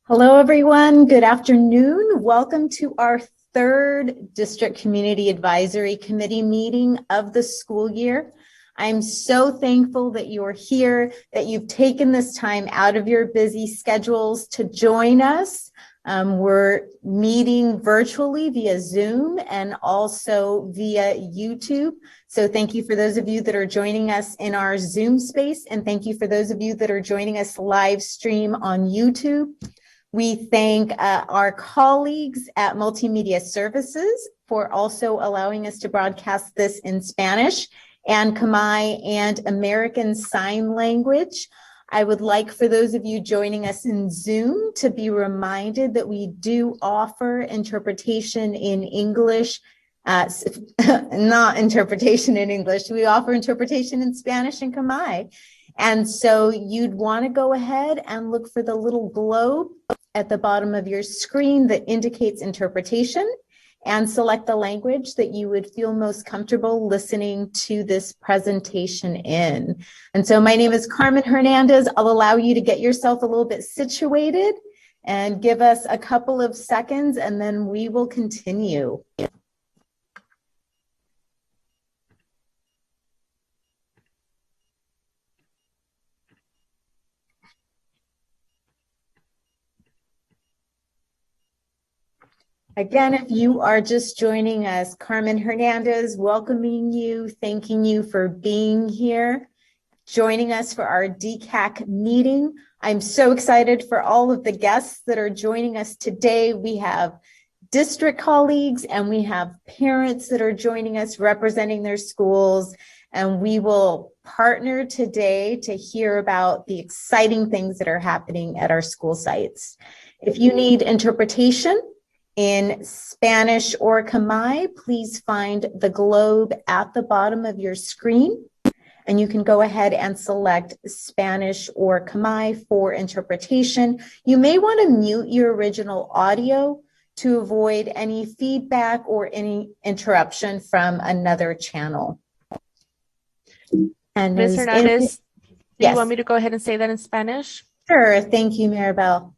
Hello, everyone. Good afternoon. Welcome to our third District Community Advisory Committee meeting of the school year. I'm so thankful that you're here, that you've taken this time out of your busy schedules to join us. We're meeting virtually via Zoom and also via YouTube. So thank you for those of you that are joining us in our Zoom space, and thank you for those of you that are joining us live stream on YouTube. We thank our colleagues at Multimedia Services for also allowing us to broadcast this in Spanish and Khmer and American Sign Language. I would like for those of you joining us in Zoom to be reminded that we do offer interpretation in English, not interpretation in English, we offer interpretation in Spanish and Khmer. And so you'd want to go ahead and look for the little globe at the bottom of your screen that indicates interpretation and select the language that you would feel most comfortable listening to this presentation in. And so my name is Carmen Hernandez. I'll allow you to get yourself a little bit situated and give us a couple of seconds, and then we will continue. Again, if you are just joining us, Carmen Hernandez, welcoming you, thanking you for being here, joining us for our DCAC meeting. I'm so excited for all of the guests that are joining us today. We have district colleagues and we have parents that are joining us representing their schools, and we will partner today to hear about the exciting things that are happening at our school sites. If you need interpretation in Spanish or Khmer, please find the globe at the bottom of your screen, and you can go ahead and select Spanish or Khmer for interpretation. You may want to mute your original audio to avoid any feedback or any interruption from another channel. And Ms. Hernandez, do yes. you want me to go ahead and say that in Spanish? Sure, thank you, Maribel.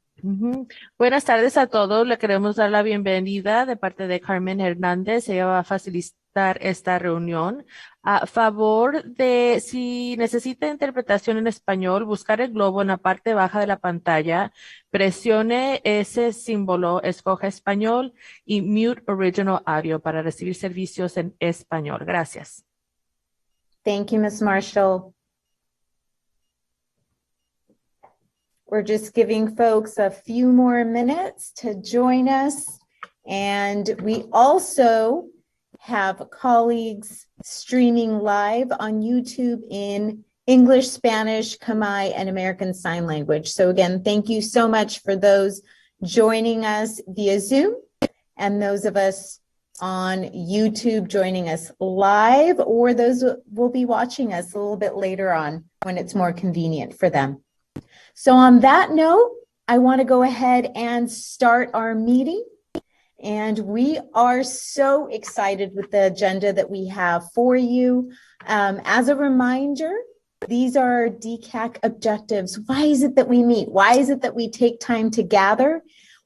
Buenas tardes a todos. Le queremos dar la bienvenida de parte de Carmen Hernández. Ella va a facilitar esta reunión. A favor de, si necesita interpretación en español, buscar el globo en la parte baja de la pantalla, presione ese símbolo, escoja español y mute original audio para recibir servicios en español. Gracias. Thank you, Ms. Marshall. We're just giving folks a few more minutes to join us. And we also have colleagues streaming live on YouTube in English, Spanish, Khmer, and American Sign Language. So again, thank you so much for those joining us via Zoom and those of us on YouTube joining us live, or those will be watching us a little bit later on when it's more convenient for them. So on that note, I want to go ahead and start our meeting. And we are so excited with the agenda that we have for you. As a reminder, these are our DCAC objectives. Why is it that we meet? Why is it that we take time to gather?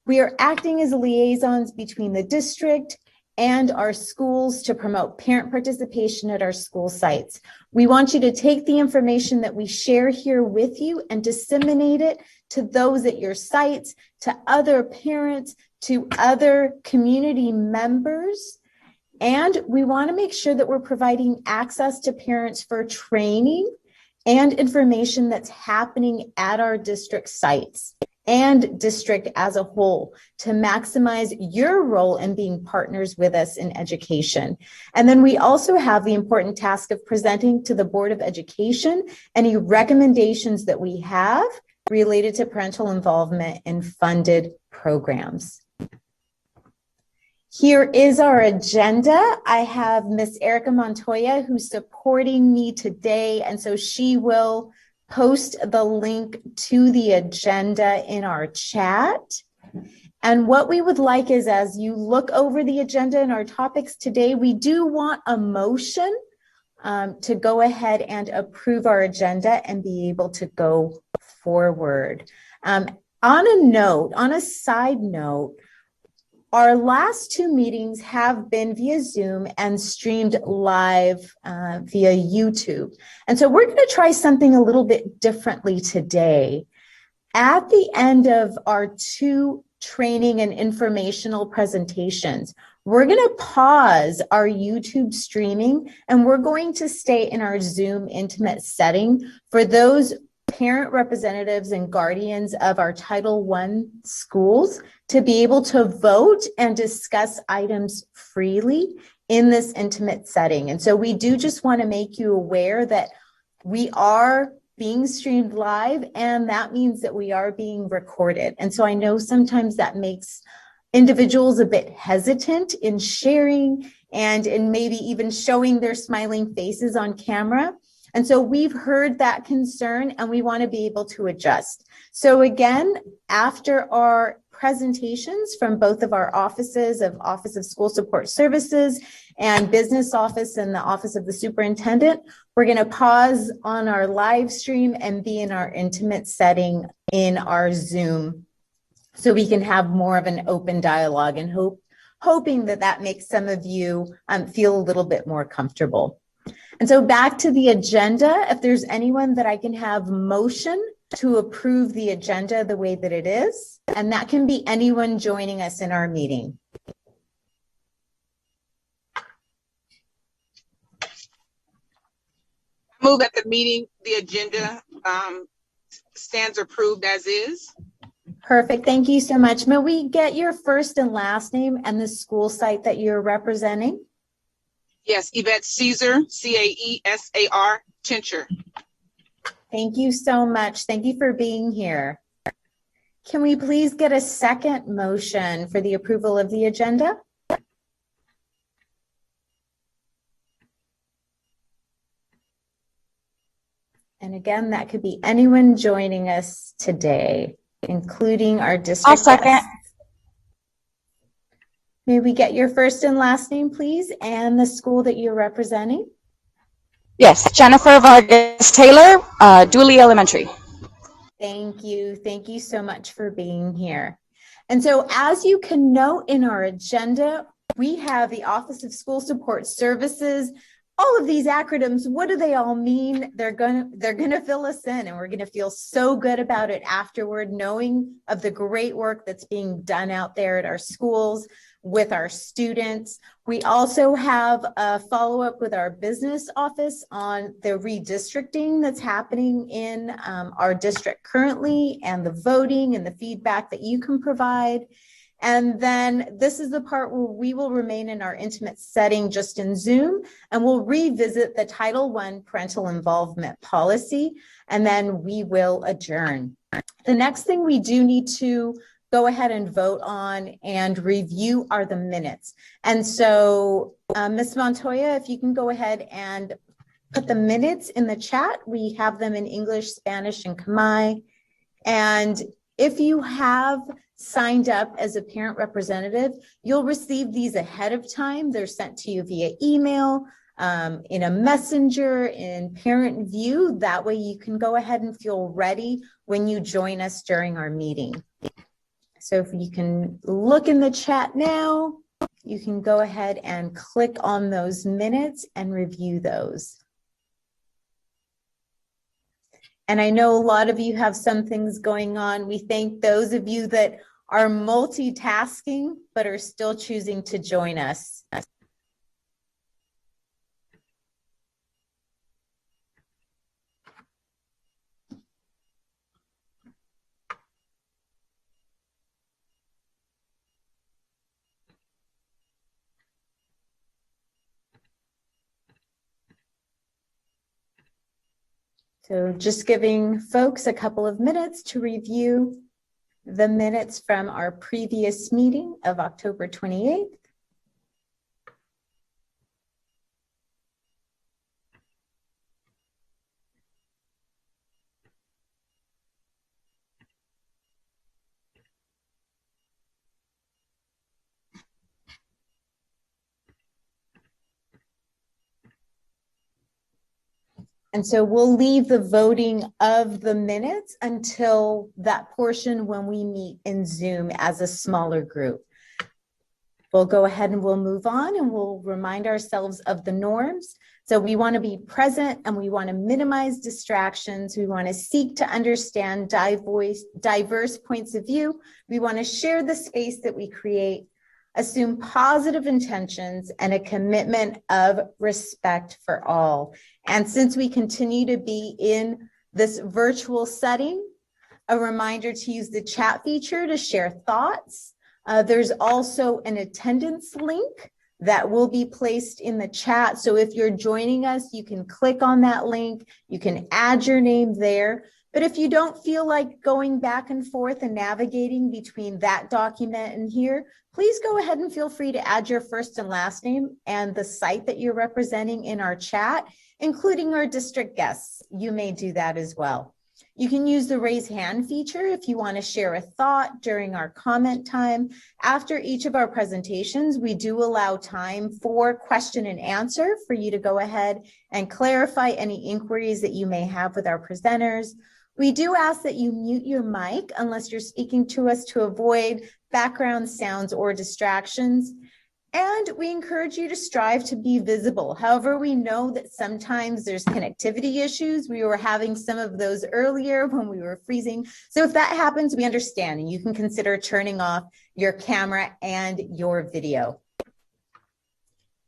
We are acting as liaisons between the district and our schools to promote parent participation at our school sites. We want you to take the information that we share here with you and disseminate it to those at your sites, to other parents, to other community members. And we want to make sure that we're providing access to parents for training and information that's happening at our district sites and district as a whole to maximize your role in being partners with us in education. And then we also have the important task of presenting to the Board of Education any recommendations that we have related to parental involvement in funded programs. Here is our agenda. I have Miss Erica Montoya who's supporting me today, and so she will post the link to the agenda in our chat. And what we would like is, as you look over the agenda and our topics today, we do want a motion to go ahead and approve our agenda and be able to go forward. On a side note, our last two meetings have been via Zoom and streamed live via YouTube. And so we're going to try something a little bit differently today. At the end of our two training and informational presentations, we're going to pause our YouTube streaming and we're going to stay in our Zoom intimate setting for those parent representatives and guardians of our Title I schools to be able to vote and discuss items freely in this intimate setting. And so we do just want to make you aware that we are being streamed live, and that means that we are being recorded. And so I know sometimes that makes individuals a bit hesitant in sharing and in maybe even showing their smiling faces on camera. And so we've heard that concern and we want to be able to adjust. So again, after our presentations from both of our offices of Office of School Support Services and Business Office and the Office of the Superintendent, we're going to pause on our live stream and be in our intimate setting in our Zoom so we can have more of an open dialogue, and hoping that that makes some of you feel a little bit more comfortable. And so back to the agenda, if there's anyone that I can have motion to approve the agenda the way that it is, and that can be anyone joining us in our meeting. Move that the agenda stands approved as is. Perfect. Thank you so much. May we get your first and last name and the school site that you're representing? Yes, Yvette Caesar, Caesar, Tincher. Thank you so much. Thank you for being here. Can we please get a second motion for the approval of the agenda? And again, that could be anyone joining us today, including our district. I'll second. Guests. May we get your first and last name, please, and the school that you're representing? Yes, Jennifer Vargas Taylor, Dooley Elementary. Thank you. Thank you so much for being here. And so as you can note in our agenda, we have the Office of School Support Services. All of these acronyms, what do they all mean? They're gonna fill us in, and we're gonna feel so good about it afterward, knowing of the great work that's being done out there at our schools with our students. We also have a follow-up with our business office on the redistricting that's happening in our district currently, and the voting and the feedback that you can provide. And then this is the part where we will remain in our intimate setting just in Zoom, and we'll revisit the Title I parental involvement policy, and then we will adjourn. The next thing we do need to go ahead and vote on and review are the minutes. And so Ms. Montoya, if you can go ahead and put the minutes in the chat. We have them in English, Spanish, and Khmer. And if you have signed up as a parent representative, you'll receive these ahead of time. They're sent to you via email, in a messenger, in parent view. That way you can go ahead and feel ready when you join us during our meeting. So if you can look in the chat now, you can go ahead and click on those minutes and review those. And I know a lot of you have some things going on. We thank those of you that are multitasking but are still choosing to join us. So just giving folks a couple of minutes to review the minutes from our previous meeting of October 28th. And so we'll leave the voting of the minutes until that portion when we meet in Zoom as a smaller group. We'll go ahead and we'll move on and we'll remind ourselves of the norms. So we want to be present and we want to minimize distractions. We want to seek to understand diverse points of view. We want to share the space that we create, assume positive intentions, and a commitment of respect for all. And since we continue to be in this virtual setting, a reminder to use the chat feature to share thoughts. There's also an attendance link that will be placed in the chat. So if you're joining us, you can click on that link. You can add your name there. But if you don't feel like going back and forth and navigating between that document and here, please go ahead and feel free to add your first and last name and the site that you're representing in our chat, including our district guests. You may do that as well. You can use the raise hand feature if you want to share a thought during our comment time. After each of our presentations, we do allow time for question and answer for you to go ahead and clarify any inquiries that you may have with our presenters. We do ask that you mute your mic unless you're speaking to us to avoid background sounds or distractions. And we encourage you to strive to be visible. However, we know that sometimes there's connectivity issues. We were having some of those earlier when we were freezing. So if that happens, we understand, and you can consider turning off your camera and your video.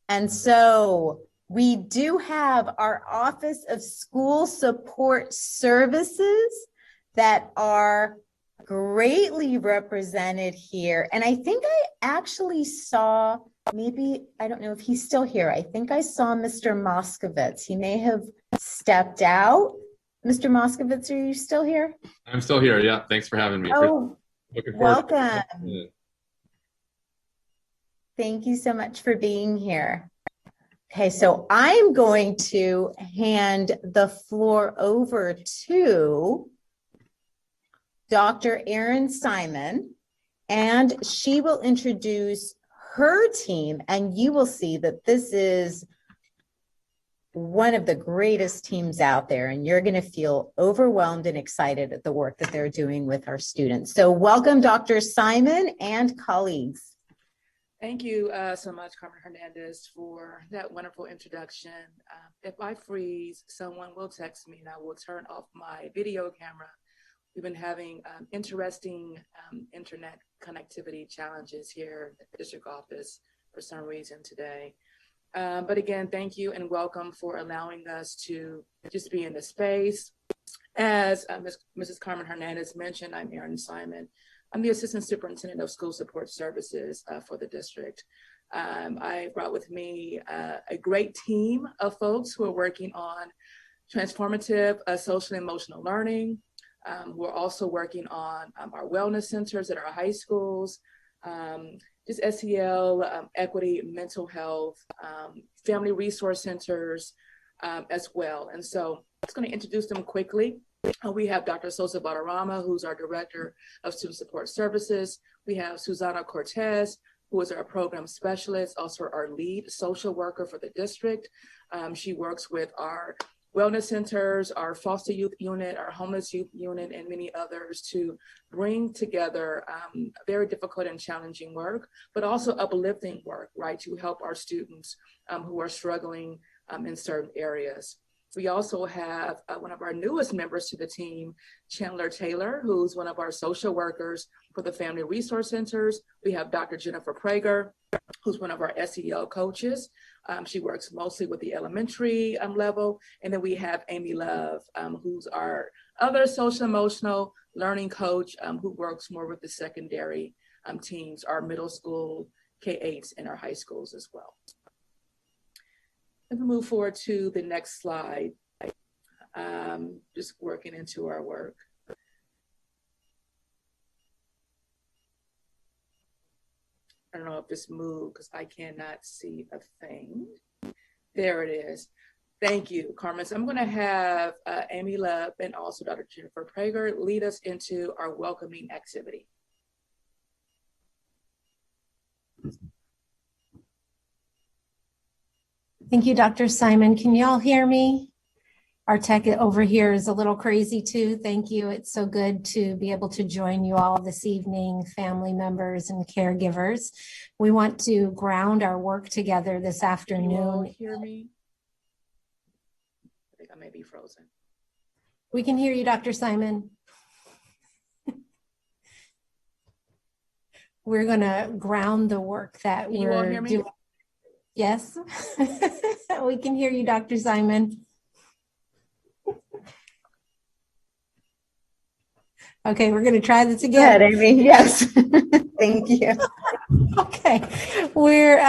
And so we do have our Office of School Support Services that are greatly represented here. And I think I actually saw, maybe, I don't know if he's still here. I think I saw Mr. Moskovitz. He may have stepped out. Mr. Moskovitz, are you still here? I'm still here. Yeah. Thanks for having me. Oh, Looking forward welcome. to Thank you so much for being here. Okay, so I'm going to hand the floor over to Dr. Erin Simon, and she will introduce her team, and you will see that this is one of the greatest teams out there, and you're going to feel overwhelmed and excited at the work that they're doing with our students. So welcome, Dr. Simon and colleagues. Thank you so much, Carmen Hernandez, for that wonderful introduction. If I freeze, someone will text me and I will turn off my video camera. We've been having interesting internet connectivity challenges here at the district office for some reason today. But again, thank you and welcome for allowing us to just be in the space. As Mrs. Carmen Hernandez mentioned, I'm Erin Simon. I'm the Assistant Superintendent of School Support Services for the district. I brought with me a great team of folks who are working on transformative social and emotional learning. We're also working on our wellness centers at our high schools, just SEL, equity, mental health, family resource centers as well. And so I'm just going to introduce them quickly. We have Dr. Sosa Badarama, who's our Director of Student Support Services. We have Susana Cortez, who is our program specialist, also our lead social worker for the district. She works with our wellness centers, our foster youth unit, our homeless youth unit, and many others to bring together very difficult and challenging work, but also uplifting work, right, to help our students who are struggling in certain areas. We also have one of our newest members to the team, Chandler Taylor, who's one of our social workers for the Family Resource Centers. We have Dr. Jennifer Prager, who's one of our SEL coaches. She works mostly with the elementary level. And then we have Amy Love, who's our other social emotional learning coach, who works more with the secondary teams, our middle school, K-8s, and our high schools as well. Let me move forward to the next slide. Just working into our work. I don't know if this moved because I cannot see a thing. There it is. Thank you, Carmen. So I'm going to have Amy Love and also Dr. Jennifer Prager lead us into our welcoming activity. Thank you, Dr. Simon. Can you all hear me? Our tech over here is a little crazy too. Thank you. It's so good to be able to join you all this evening, family members and caregivers. We want to ground our work together this Can you all afternoon. hear me? I think I may be frozen. We can hear you, Dr. Simon. We're going to ground the work that Can you all we're hear me? doing. Yes, we can hear you, Dr. Simon. Okay, we're going to try this again. Good, Amy. Yes. Thank you. Okay, we're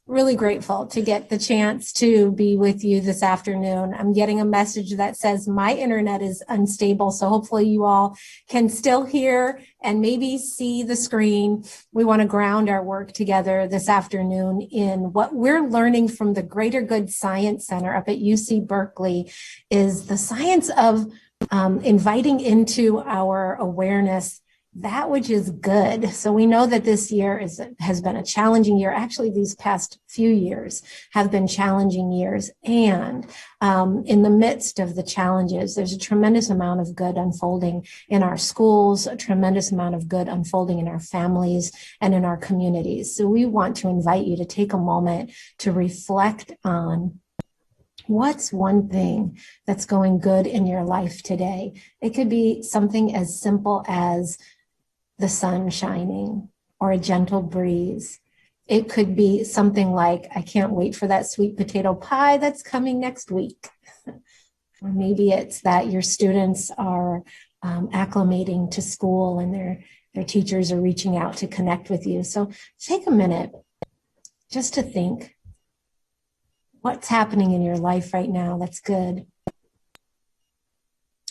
really grateful to get the chance to be with you this afternoon. I'm getting a message that says my internet is unstable, so hopefully you all can still hear and maybe see the screen. We want to ground our work together this afternoon in what we're learning from the Greater Good Science Center up at UC Berkeley is the science of inviting into our awareness that which is good. So we know that this year has been a challenging year. Actually, these past few years have been challenging years. And in the midst of the challenges, there's a tremendous amount of good unfolding in our schools, a tremendous amount of good unfolding in our families and in our communities. So we want to invite you to take a moment to reflect on what's one thing that's going good in your life today. It could be something as simple as the sun shining or a gentle breeze. It could be something like, I can't wait for that sweet potato pie that's coming next week. Or maybe it's that your students are acclimating to school and their teachers are reaching out to connect with you. So take a minute just to think, what's happening in your life right now that's good?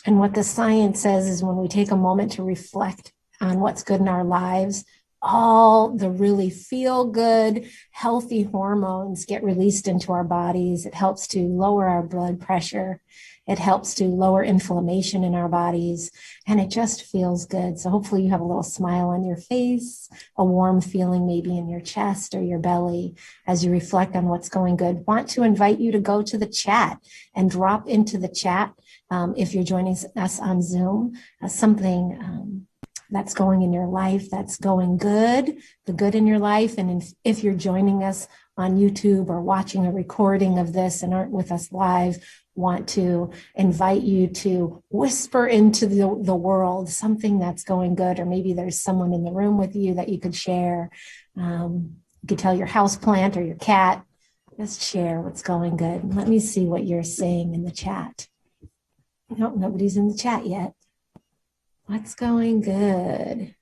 And what the science says is when we take a moment to reflect on what's good in our lives, all the really feel good, healthy hormones get released into our bodies. It helps to lower our blood pressure. It helps to lower inflammation in our bodies, and it just feels good. So hopefully you have a little smile on your face, a warm feeling maybe in your chest or your belly as you reflect on what's going good. Want to invite you to go to the chat and drop into the chat if you're joining us on Zoom, something that's going in your life, that's going good, the good in your life. And if you're joining us on YouTube or watching a recording of this and aren't with us live, want to invite you to whisper into the world something that's going good, or maybe there's someone in the room with you that you could share. You could tell your house plant or your cat, just share what's going good. Let me see what you're saying in the chat. Nope, nobody's in the chat yet. What's going good?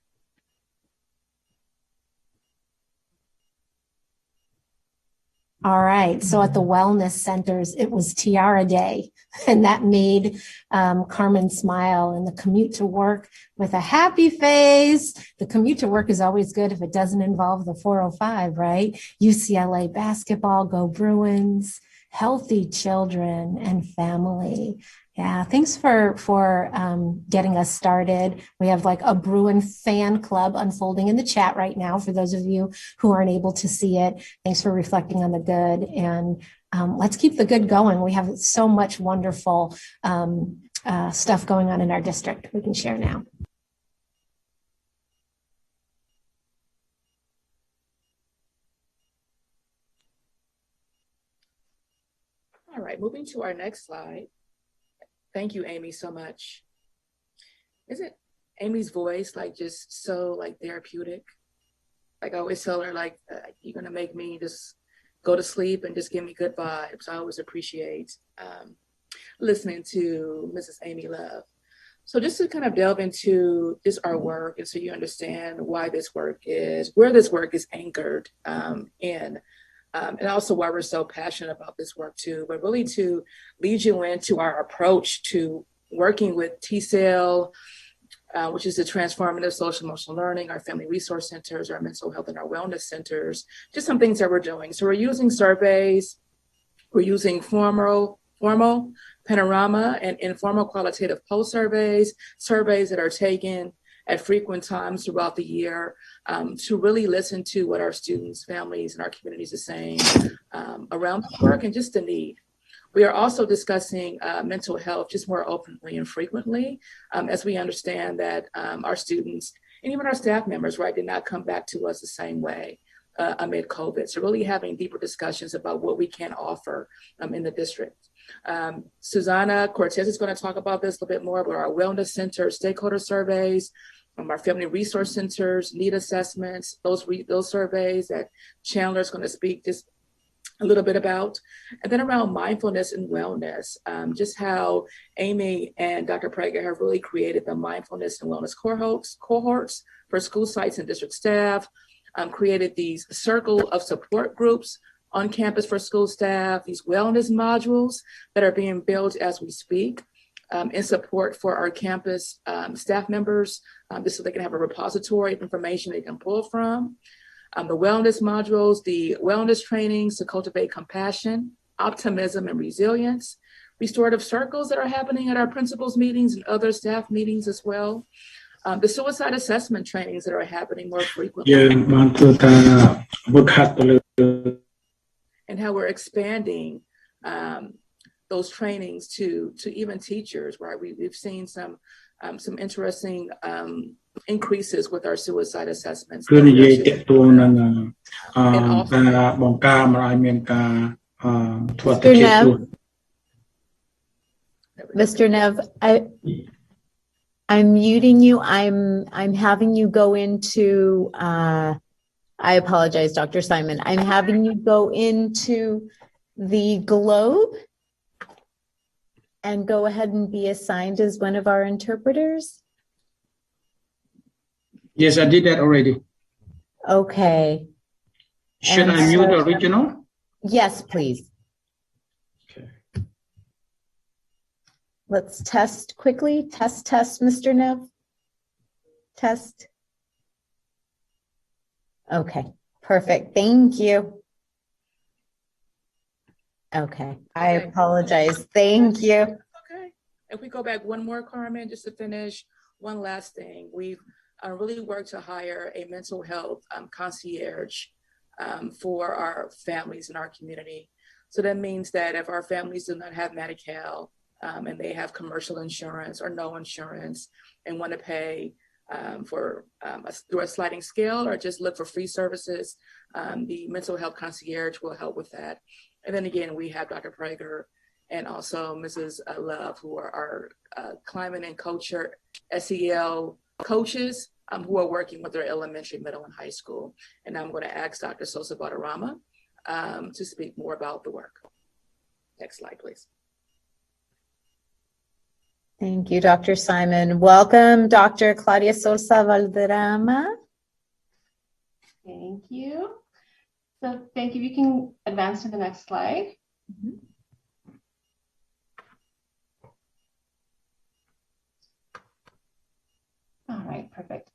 All right. So at the wellness centers, it was Tiara Day, and that made Carmen smile. And the commute to work with a happy face. The commute to work is always good if it doesn't involve the 405, right? UCLA basketball, go Bruins, healthy children and family. Yeah, thanks for getting us started. We have like a Bruin fan club unfolding in the chat right now for those of you who aren't able to see it. Thanks for reflecting on the good, and let's keep the good going. We have so much wonderful stuff going on in our district we can share now. All right, moving to our next slide. Thank you, Amy, so much. Isn't Amy's voice like just so like therapeutic? Like I always tell her, like, you're gonna make me just go to sleep and just give me good vibes. I always appreciate listening to Mrs. Amy Love. So just to kind of delve into just our work, and so you understand why this work is, where this work is anchored in. And also why we're so passionate about this work too, but really to lead you into our approach to working with TCEL, which is the Transformative Social Emotional Learning, our Family Resource Centers, our Mental Health and our Wellness Centers, just some things that we're doing. So we're using surveys, we're using formal, panorama, and informal qualitative pulse surveys that are taken at frequent times throughout the year to really listen to what our students, families, and our communities are saying around the work and just the need. We are also discussing mental health just more openly and frequently, as we understand that our students and even our staff members, right, did not come back to us the same way amid COVID. So really having deeper discussions about what we can offer in the district. Susana Cortez is going to talk about this a little bit more about our wellness center stakeholder surveys, our family resource centers, need assessments, those surveys that Chandler is going to speak just a little bit about. And then around mindfulness and wellness, just how Amy and Dr. Prager have really created the mindfulness and wellness cohorts for school sites and district staff, created these circle of support groups on campus for school staff, these wellness modules that are being built as we speak in support for our campus staff members, just so they can have a repository of information they can pull from. The wellness modules, the wellness trainings to cultivate compassion, optimism, and resilience, restorative circles that are happening at our principals meetings and other staff meetings as well. The suicide assessment trainings that are happening more frequently. And how we're expanding those trainings to even teachers, right? We've seen some interesting increases with our suicide assessments. Mr. Nev, I'm muting you. I'm having you go into, I apologize, Dr. Simon. I'm having you go into the globe and go ahead and be assigned as one of our interpreters. Yes, I did that already. Okay. Should I mute the original? Yes, please. Okay. Let's test quickly. Test, Mr. Nev. Test. Okay, perfect. Thank you. Okay, I apologize. Thank you. Okay. If we go back one more, Carmen, just to finish, one last thing. We've really worked to hire a mental health concierge for our families in our community. So that means that if our families do not have Medi-Cal and they have commercial insurance or no insurance and want to pay through a sliding scale or just look for free services, the mental health concierge will help with that. And then again, we have Dr. Prager and also Mrs. Love, who are our climate and culture SEL coaches who are working with their elementary, middle, and high school. And I'm going to ask Dr. Sosa Badarama to speak more about the work. Next slide, please. Thank you, Dr. Simon. Welcome, Dr. Claudia Sosa Valderrama. Thank you. So thank you. You can advance to the next slide. Mm-hmm. All right, perfect.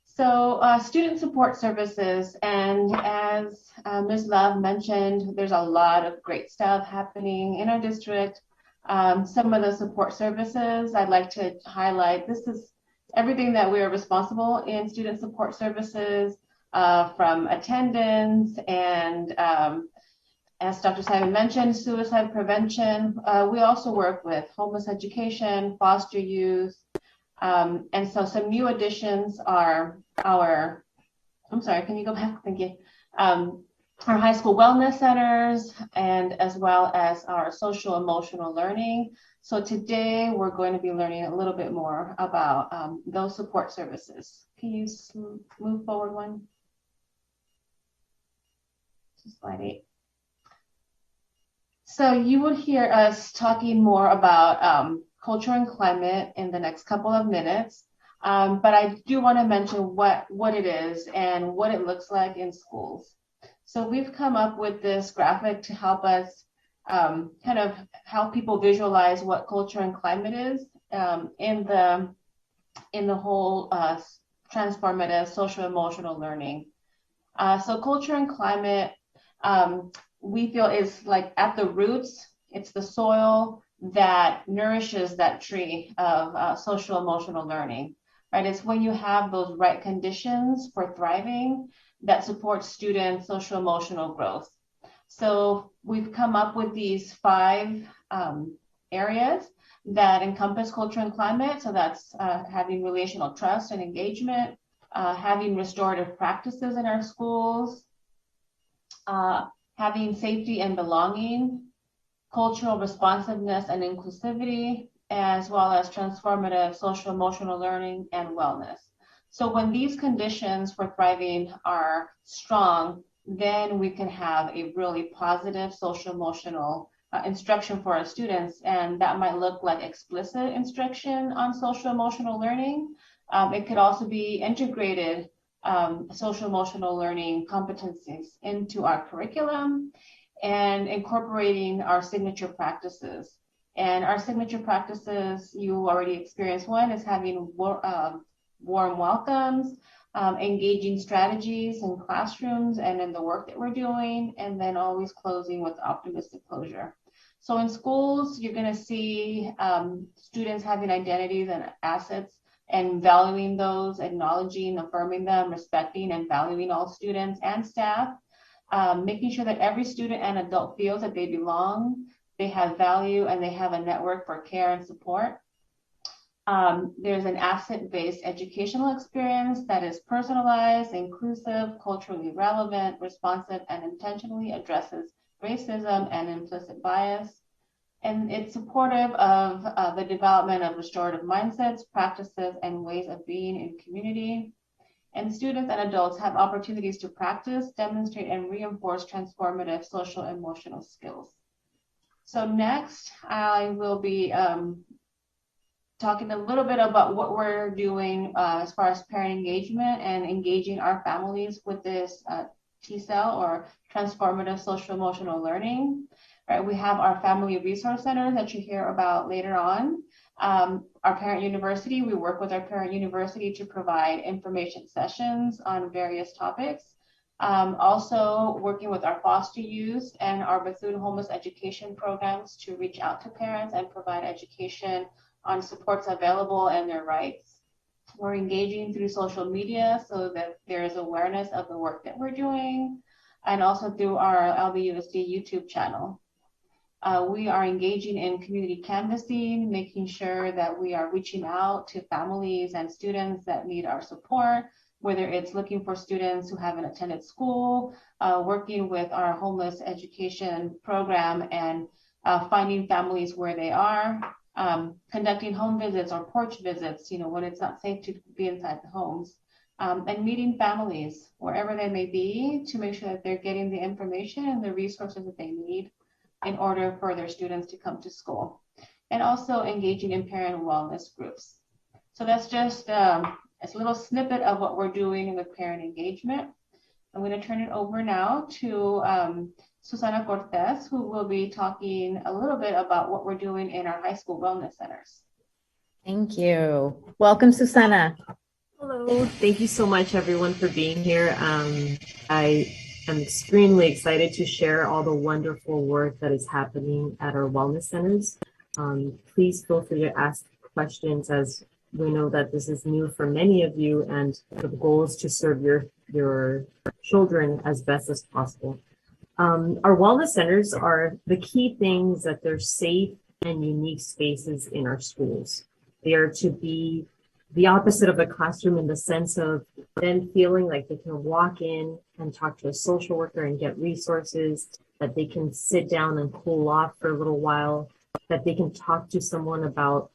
So student support services, and as Ms. Love mentioned, there's a lot of great stuff happening in our district. Some of the support services I'd like to highlight. This is everything that we are responsible in student support services, from attendance and as Dr. Simon mentioned, suicide prevention. We also work with homeless education, foster youth, and so some new additions are our, I'm sorry, can you go back? Thank you. Our high school wellness centers, and as well as our social emotional learning. So today we're going to be learning a little bit more about those support services. Can you move forward one? To slide 8. So you will hear us talking more about culture and climate in the next couple of minutes. But I do want to mention what it is and what it looks like in schools. So we've come up with this graphic to help us kind of help people visualize what culture and climate is in the whole transformative social emotional learning. So culture and climate, we feel is like at the roots, it's the soil that nourishes that tree of social emotional learning, right? It's when you have those right conditions for thriving that supports students' social emotional growth. So we've come up with these 5 areas that encompass culture and climate. So that's having relational trust and engagement, having restorative practices in our schools, having safety and belonging, cultural responsiveness and inclusivity, as well as transformative social emotional learning and wellness. So when these conditions for thriving are strong, then we can have a really positive social emotional instruction for our students. And that might look like explicit instruction on social emotional learning. It could also be integrated social emotional learning competencies into our curriculum and incorporating our signature practices. And our signature practices, you already experienced one, is having warm welcomes, engaging strategies in classrooms and in the work that we're doing, and then always closing with optimistic closure. So in schools, you're going to see students having identities and assets and valuing those, acknowledging, affirming them, respecting and valuing all students and staff, making sure that every student and adult feels that they belong, they have value, and they have a network for care and support. There's an asset-based educational experience that is personalized, inclusive, culturally relevant, responsive, and intentionally addresses racism and implicit bias. And it's supportive of the development of restorative mindsets, practices, and ways of being in community. And students and adults have opportunities to practice, demonstrate, and reinforce transformative social emotional skills. So next, I will be talking a little bit about what we're doing as far as parent engagement and engaging our families with this TESOL, or transformative social emotional learning. Right, we have our family resource center that you hear about later on. Our parent university, we work with our parent university to provide information sessions on various topics. Also working with our foster youth and our Bethune-Homeless education programs to reach out to parents and provide education on supports available and their rights. We're engaging through social media so that there is awareness of the work that we're doing, and also through our LBUSD YouTube channel. We are engaging in community canvassing, making sure that we are reaching out to families and students that need our support, whether it's looking for students who haven't attended school, working with our homeless education program and finding families where they are, conducting home visits or porch visits, when it's not safe to be inside the homes, and meeting families wherever they may be to make sure that they're getting the information and the resources that they need in order for their students to come to school, and also engaging in parent wellness groups. So that's just a little snippet of what we're doing with parent engagement. I'm going to turn it over now to Susana Cortez, who will be talking a little bit about what we're doing in our high school wellness centers. Thank you. Welcome, Susana. Hello. Thank you so much, everyone, for being here. I am extremely excited to share all the wonderful work that is happening at our wellness centers. Please feel free to ask questions, as we know that this is new for many of you, and the goal is to serve your children as best as possible. Our wellness centers are the key things that they're safe and unique spaces in our schools. They are to be the opposite of a classroom in the sense of them feeling like they can walk in and talk to a social worker and get resources, that they can sit down and cool off for a little while, that they can talk to someone about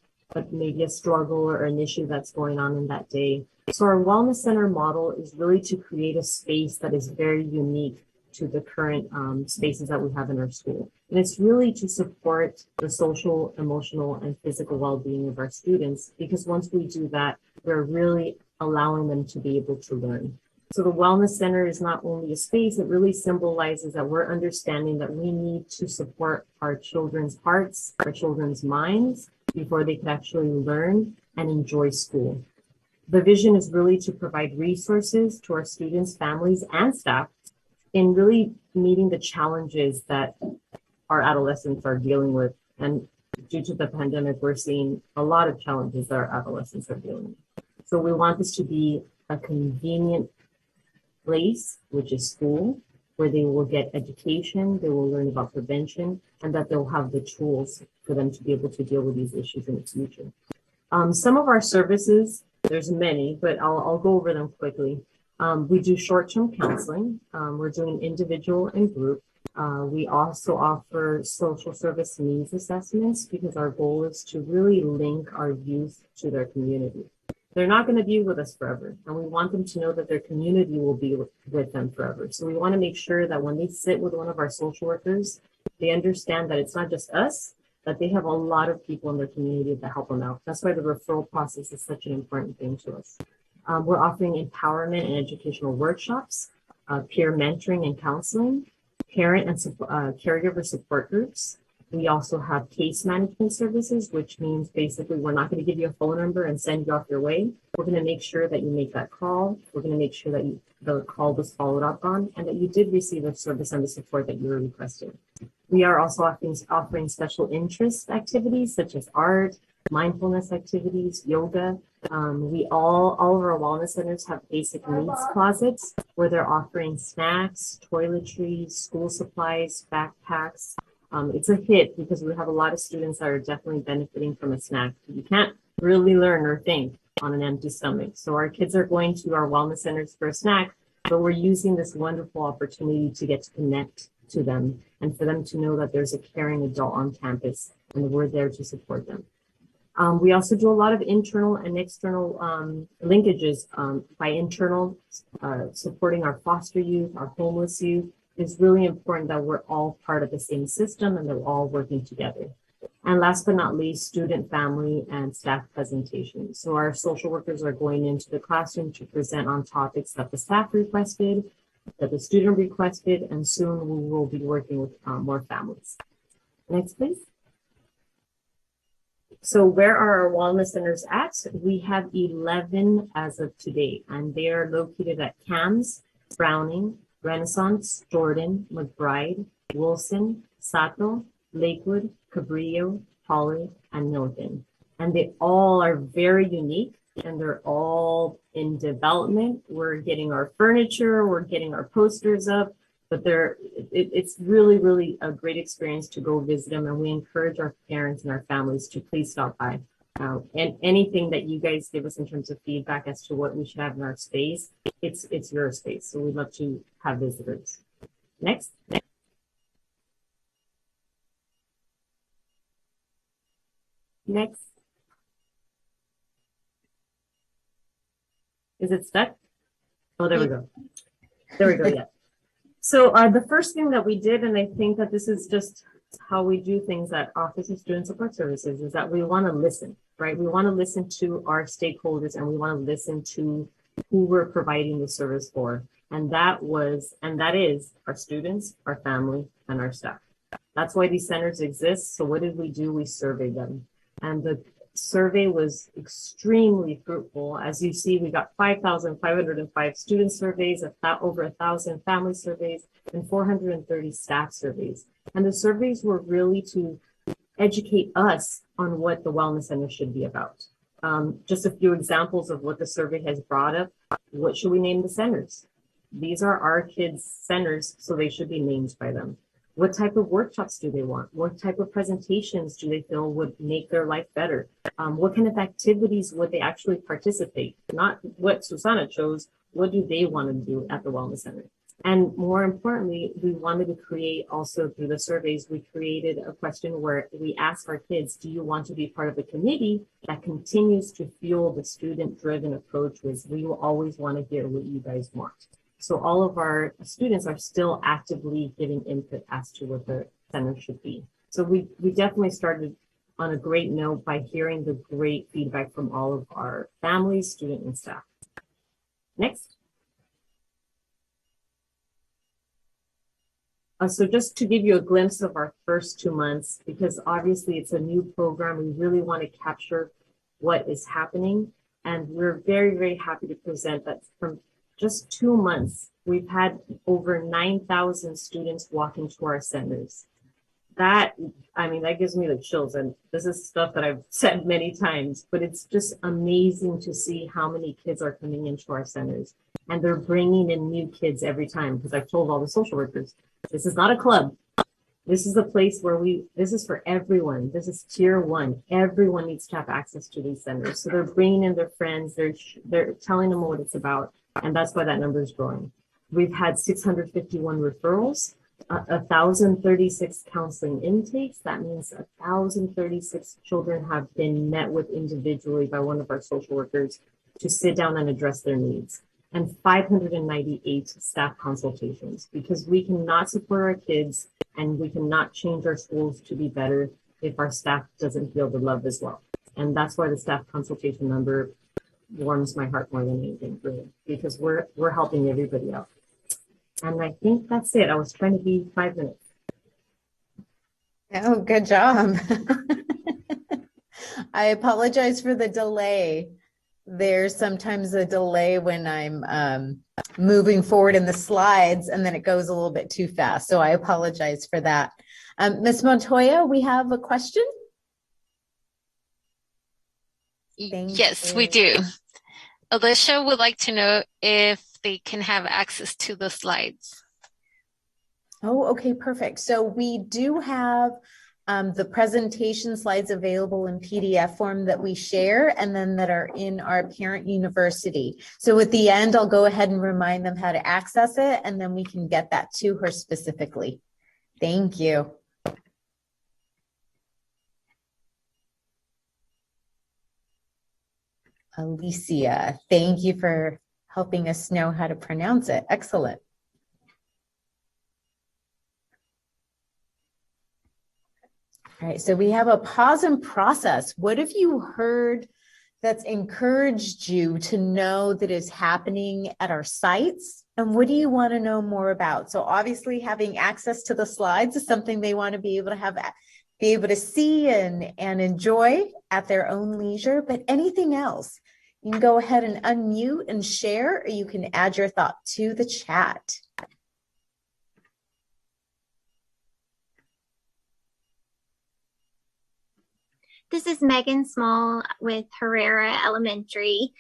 maybe a struggle or an issue that's going on in that day. So our wellness center model is really to create a space that is very unique to the current spaces that we have in our school. And it's really to support the social, emotional, and physical well-being of our students, because once we do that, we're really allowing them to be able to learn. So the wellness center is not only a space, it really symbolizes that we're understanding that we need to support our children's hearts, our children's minds, before they can actually learn and enjoy school. The vision is really to provide resources to our students, families, and staff in really meeting the challenges that our adolescents are dealing with. And due to the pandemic, we're seeing a lot of challenges that our adolescents are dealing with. So we want this to be a convenient place, which is school, where they will get education, they will learn about prevention, and that they'll have the tools for them to be able to deal with these issues in the future. Some of our services, there's many, but I'll go over them quickly. We do short-term counseling. We're doing individual and group. We also offer social service needs assessments because our goal is to really link our youth to their community. They're not going to be with us forever, and we want them to know that their community will be with them forever. So we want to make sure that when they sit with one of our social workers, they understand that it's not just us, that they have a lot of people in their community that help them out. That's why the referral process is such an important thing to us. We're offering empowerment and educational workshops, peer mentoring and counseling, parent and caregiver support groups. We also have case management services, which means basically we're not going to give you a phone number and send you off your way. We're going to make sure that you make that call. We're going to make sure that the call was followed up on and that you did receive the service and the support that you were requesting. We are also offering special interest activities such as art, mindfulness activities, yoga. All of our wellness centers have basic needs closets where they're offering snacks, toiletries, school supplies, backpacks. It's a hit because we have a lot of students that are definitely benefiting from a snack. You can't really learn or think on an empty stomach. So our kids are going to our wellness centers for a snack, but we're using this wonderful opportunity to get to connect to them and for them to know that there's a caring adult on campus and we're there to support them. We also do a lot of internal and external linkages. By internal, supporting our foster youth, our homeless youth. It's really important that we're all part of the same system and that we're all working together. And last but not least, student, family, and staff presentations. So our social workers are going into the classroom to present on topics that the staff requested, that the student requested, and soon we will be working with more families. Next, please. So where are our wellness centers at? We have 11 as of today, and they are located at CAMS, Browning, Renaissance, Jordan, McBride, Wilson, Sato, Lakewood, Cabrillo, Pollard, and Milton. And they all are very unique and they're all in development. We're getting our furniture, we're getting our posters up, but it's really, really a great experience to go visit them. And we encourage our parents and our families to please stop by. And anything that you guys give us in terms of feedback as to what we should have in our space, it's your space. So we'd love to have visitors. Next. Next. Is it stuck? Oh, there we go. There we go, yeah. So the first thing that we did, and I think that this is just how we do things at Office of Student Support Services, is that we want to listen, right? We want to listen to our stakeholders and we want to listen to who we're providing the service for. And that is our students, our family, and our staff. That's why these centers exist. So what did we do? We surveyed them. And the survey was extremely fruitful. As you see, we got 5,505 student surveys, over 1,000 family surveys, and 430 staff surveys. And the surveys were really to educate us on what the wellness center should be about. Just a few examples of what the survey has brought up. What should we name the centers? These are our kids' centers, so they should be named by them. What type of workshops do they want? What type of presentations do they feel would make their life better? What kind of activities would they actually participate? Not what Susana chose, what do they want to do at the Wellness Center? And more importantly, we wanted to create also through the surveys, we created a question where we asked our kids, do you want to be part of a committee that continues to fuel the student-driven approach, which we will always want to hear what you guys want. So all of our students are still actively giving input as to what the center should be. So we definitely started on a great note by hearing the great feedback from all of our families, students, and staff. Next. So just to give you a glimpse of our first 2 months, because obviously it's a new program, we really want to capture what is happening. And we're very, very happy to present that from just 2 months, we've had over 9,000 students walk into our centers. that, I mean, that gives me the chills. And this is stuff that I've said many times, but it's just amazing to see how many kids are coming into our centers. And they're bringing in new kids every time, because I've told all the social workers, this is not a club. This is a place where this is for everyone. This is tier 1. Everyone needs to have access to these centers. So they're bringing in their friends. They're telling them what it's about. And that's why that number is growing. We've had 651 referrals, 1,036 counseling intakes. That means 1,036 children have been met with individually by one of our social workers to sit down and address their needs. And 598 staff consultations, because we cannot support our kids and we cannot change our schools to be better if our staff doesn't feel the love as well. And that's why the staff consultation number warms my heart more than anything, really, because we're helping everybody out. And I think that's it. I was trying to be 5 minutes. Oh, good job. I apologize for the delay. There's sometimes a delay when I'm moving forward in the slides, and then it goes a little bit too fast. So I apologize for that. Ms. Montoya, we have a question? Yes, we do. Alicia would like to know if they can have access to the slides. Oh, okay, perfect. So we do have the presentation slides available in PDF form that we share, and then that are in our parent university. So at the end, I'll go ahead and remind them how to access it, and then we can get that to her specifically. Thank you. Alicia, thank you for helping us know how to pronounce it. Excellent. All right, so we have a pause and process. What have you heard that's encouraged you to know that is happening at our sites? And what do you want to know more about? So obviously having access to the slides is something they want to be able to see and enjoy at their own leisure, but anything else, you can go ahead and unmute and share, or you can add your thought to the chat. This is Megan Small with Herrera Elementary.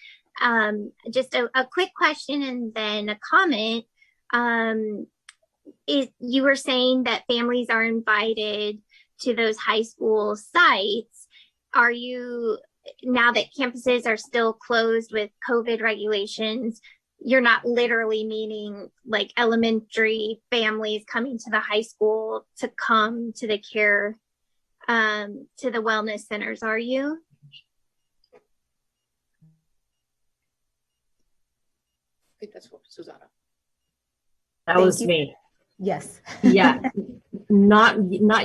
Just a quick question and then a comment. You were saying that families are invited to those high school sites. Are you, now that campuses are still closed with COVID regulations, you're not literally meaning like elementary families coming to the high school to come to the care, to the wellness centers, are you? I think that's what Susanna. That was me. Yes. Yeah, not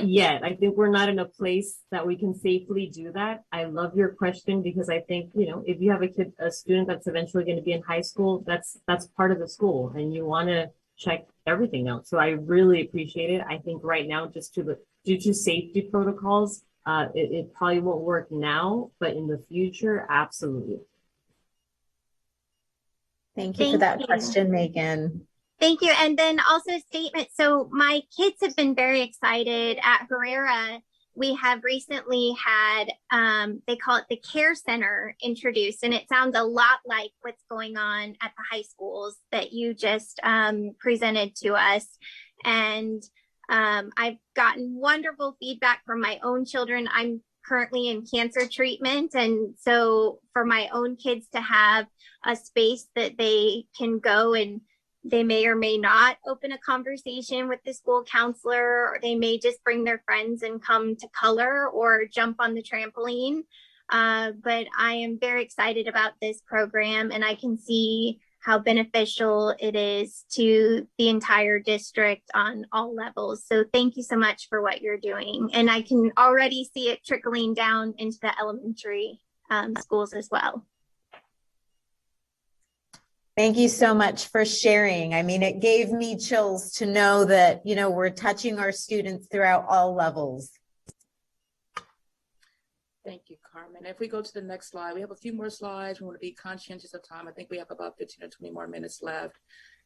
yet. I think we're not in a place that we can safely do that. I love your question, because I think, you know, if you have a student that's eventually going to be in high school, that's part of the school, and you want to check everything out. So I really appreciate it. I think right now, just due to safety protocols, it probably won't work now, but in the future, absolutely. Thank you for that question, Megan. Thank you. And then also a statement. So my kids have been very excited at Herrera. We have recently had, they call it the Care Center introduced, and it sounds a lot like what's going on at the high schools that you just presented to us. And I've gotten wonderful feedback from my own children. I'm currently in cancer treatment. And so for my own kids to have a space that they can go, and they may or may not open a conversation with the school counselor, or they may just bring their friends and come to color or jump on the trampoline. But I am very excited about this program, and I can see how beneficial it is to the entire district on all levels. So thank you so much for what you're doing. And I can already see it trickling down into the elementary schools as well. Thank you so much for sharing. I mean, it gave me chills to know that, you know, we're touching our students throughout all levels. Thank you, Carmen. If we go to the next slide, we have a few more slides. We want to be conscientious of time. I think we have about 15 or 20 more minutes left.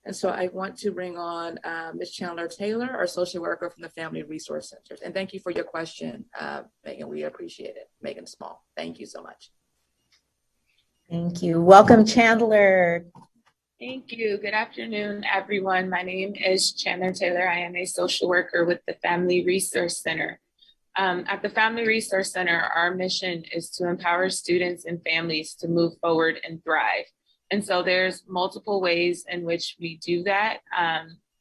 And so I want to bring on Ms. Chandler Taylor, our social worker from the Family Resource Centers. And thank you for your question, Megan. We appreciate it. Megan Small, thank you so much. Thank you. Welcome, Chandler. Thank you. Good afternoon, everyone. My name is Chandler Taylor. I am a social worker with the Family Resource Center. At the Family Resource Center, our mission is to empower students and families to move forward and thrive. And so there's multiple ways in which we do that.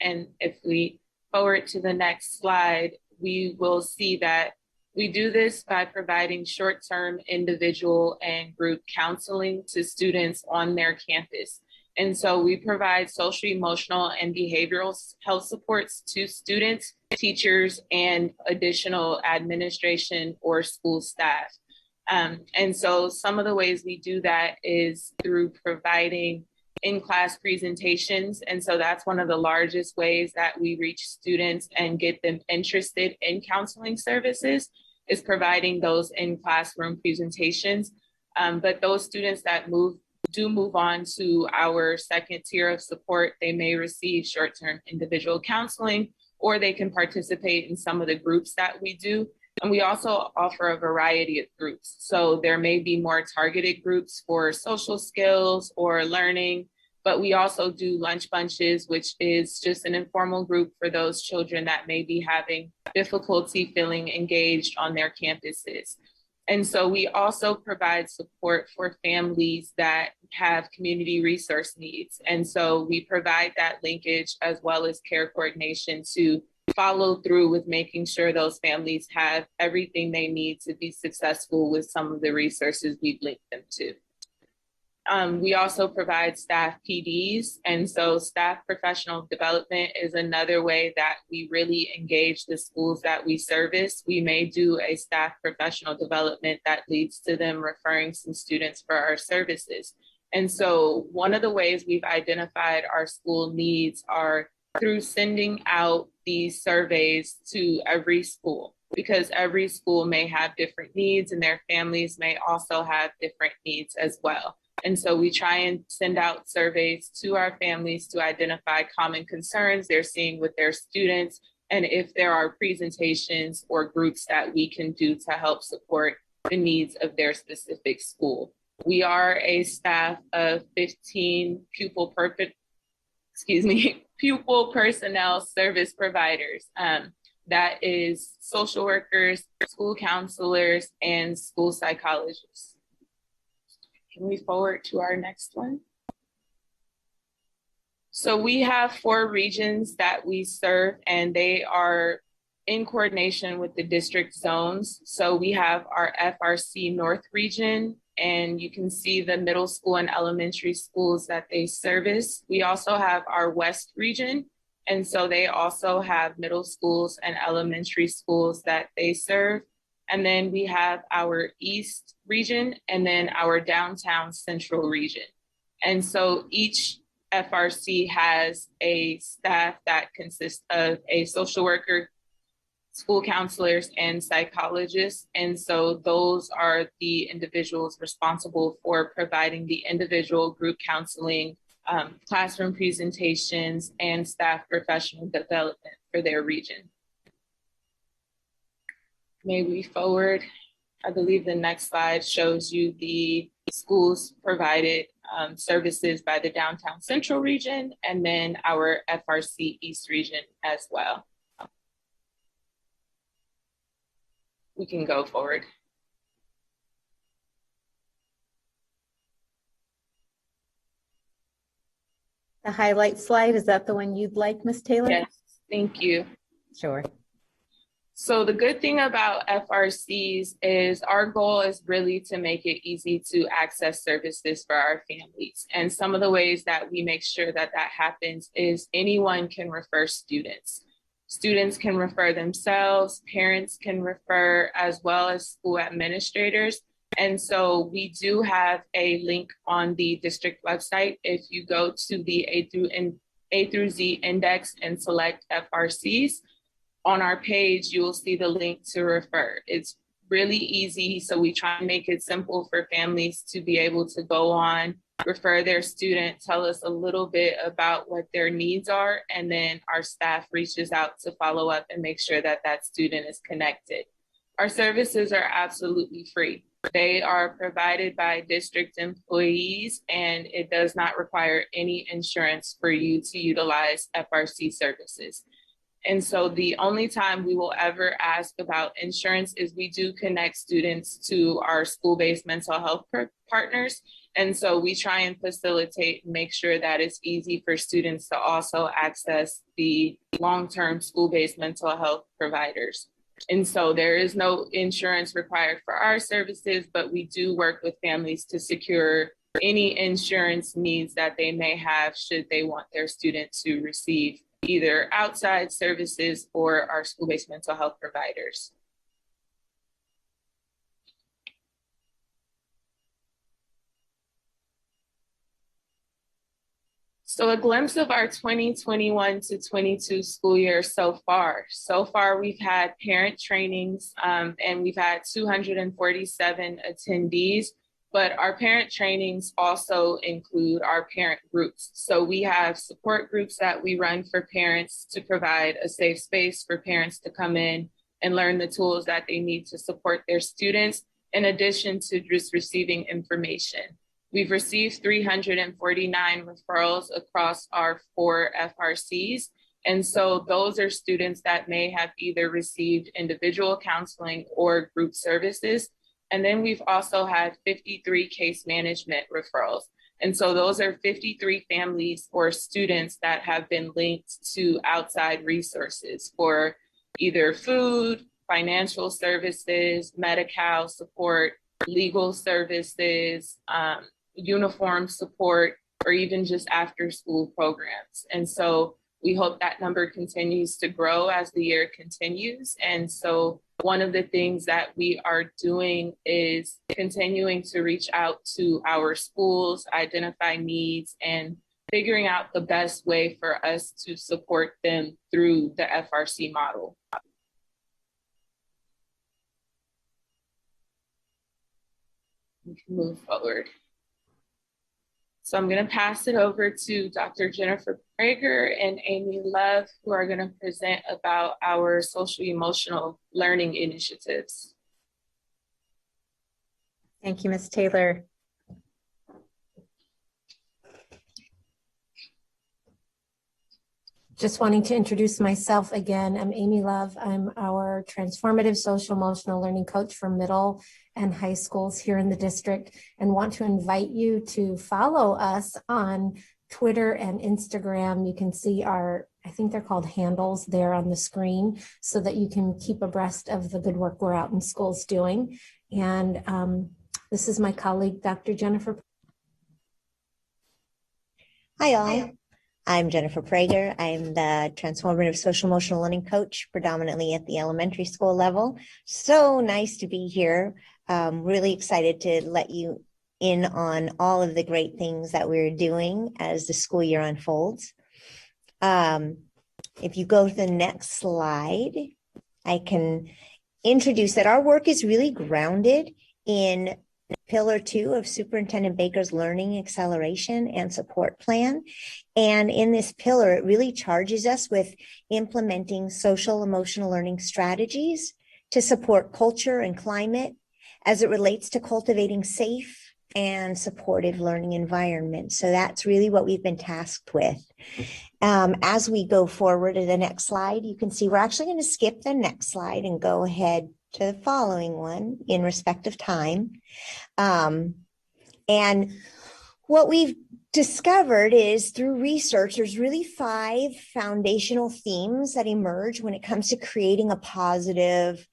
And if we forward to the next slide, we will see that we do this by providing short-term individual and group counseling to students on their campus. And so we provide social, emotional, and behavioral health supports to students, teachers, and additional administration or school staff. And so some of the ways we do that is through providing in-class presentations. And so that's one of the largest ways that we reach students and get them interested in counseling services, is providing those in-classroom presentations. But those students that do move on to our second tier of support, they may receive short-term individual counseling, or they can participate in some of the groups that we do. And we also offer a variety of groups. So there may be more targeted groups for social skills or learning, but we also do lunch bunches, which is just an informal group for those children that may be having difficulty feeling engaged on their campuses. And so we also provide support for families that have community resource needs. And so we provide that linkage as well as care coordination to follow through with making sure those families have everything they need to be successful with some of the resources we've linked them to. We also provide staff PDs, and so staff professional development is another way that we really engage the schools that we service. We may do a staff professional development that leads to them referring some students for our services. And so one of the ways we've identified our school needs are through sending out these surveys to every school, because every school may have different needs and their families may also have different needs as well. And so we try and send out surveys to our families to identify common concerns they're seeing with their students, and if there are presentations or groups that we can do to help support the needs of their specific school. We are a staff of 15 pupil personnel service providers. That is social workers, school counselors, and school psychologists. Can we forward to our next one? So we have 4 regions that we serve, and they are in coordination with the district zones. So we have our FRC North region, and you can see the middle school and elementary schools that they service. We also have our West region, and so they also have middle schools and elementary schools that they serve. And then we have our East region, and then our downtown central region. And so each FRC has a staff that consists of a social worker, school counselors, and psychologists. And so those are the individuals responsible for providing the individual group counseling, classroom presentations, and staff professional development for their region. May we forward? I believe the next slide shows you the schools provided services by the downtown central region, and then our FRC East region as well. We can go forward. The highlight slide, is that the one you'd like, Ms. Taylor? Yes, thank you. Sure. So the good thing about FRCs is our goal is really to make it easy to access services for our families. And some of the ways that we make sure that that happens is anyone can refer students. Students can refer themselves, parents can refer, as well as school administrators. And so we do have a link on the district website. If you go to the A through Z index and select FRCs, on our page, you will see the link to refer. It's really easy. So we try and make it simple for families to be able to go on, refer their student, tell us a little bit about what their needs are, and then our staff reaches out to follow up and make sure that that student is connected. Our services are absolutely free. They are provided by district employees, and it does not require any insurance for you to utilize FRC services. And so the only time we will ever ask about insurance is we do connect students to our school-based mental health partners. And so we try and facilitate and make sure that it's easy for students to also access the long-term school-based mental health providers. And so there is no insurance required for our services, but we do work with families to secure any insurance needs that they may have should they want their student to receive either outside services or our school-based mental health providers. So a glimpse of our 2021 to 22 school year so far. So far, we've had parent trainings and we've had 247 attendees, but our parent trainings also include our parent groups. So we have support groups that we run for parents to provide a safe space for parents to come in and learn the tools that they need to support their students, in addition to just receiving information. We've received 349 referrals across our 4 FRCs. And so those are students that may have either received individual counseling or group services. And then we've also had 53 case management referrals. And so those are 53 families or students that have been linked to outside resources for either food, financial services, Medi-Cal support, legal services, uniform support, or even just after school programs. And so we hope that number continues to grow as the year continues. And so one of the things that we are doing is continuing to reach out to our schools, identify needs, and figuring out the best way for us to support them through the FRC model. We can move forward. So I'm going to pass it over to Dr. Jennifer Prager and Amy Love, who are going to present about our social emotional learning initiatives. Thank you, Ms. Taylor. Just wanting to introduce myself again. I'm Amy Love. I'm our transformative social emotional learning coach for middle and high schools here in the district, and want to invite you to follow us on Twitter and Instagram. You can see our, I think they're called handles there on the screen, so that you can keep abreast of the good work we're out in schools doing. And this is my colleague, Dr. Jennifer. Hi, all. I'm Jennifer Prager. I'm the Transformative Social Emotional Learning Coach, predominantly at the elementary school level. So nice to be here. Really excited to let you in on all of the great things that we're doing as the school year unfolds. If you go to the next slide, I can introduce that our work is really grounded in Pillar 2 of Superintendent Baker's Learning Acceleration and Support Plan. And in this pillar, it really charges us with implementing social emotional learning strategies to support culture and climate as it relates to cultivating safe and supportive learning environments. So that's really what we've been tasked with. As we go forward to the next slide, you can see we're actually going to skip the next slide and go ahead to the following one in respect of time. And what we've discovered is through research, there's really 5 foundational themes that emerge when it comes to creating a positive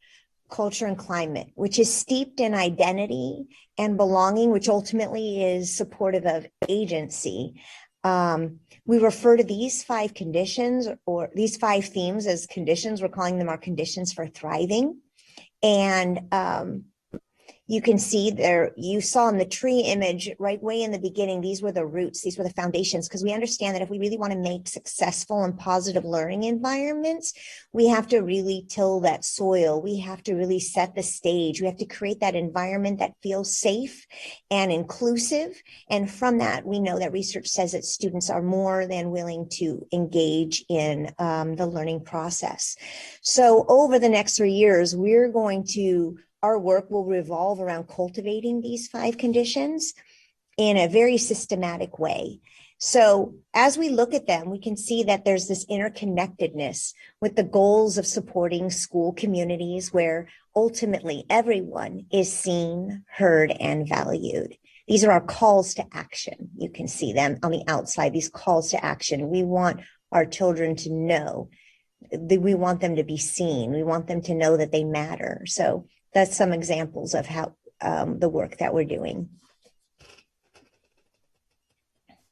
culture and climate, which is steeped in identity and belonging, which ultimately is supportive of agency. We refer to these 5 conditions or these 5 themes as conditions. We're calling them our conditions for thriving. And You can see there, you saw in the tree image right way in the beginning, these were the roots, these were the foundations, because we understand that if we really want to make successful and positive learning environments, we have to really till that soil. We have to really set the stage. We have to create that environment that feels safe and inclusive. And from that, we know that research says that students are more than willing to engage in the learning process. So over the next 3 years, our work will revolve around cultivating these 5 conditions in a very systematic way. So as we look at them, we can see that there's this interconnectedness with the goals of supporting school communities where ultimately everyone is seen, heard, and valued. These are our calls to action. You can see them on the outside, these calls to action. We want our children to know that we want them to be seen. We want them to know that they matter. So that's some examples of how the work that we're doing.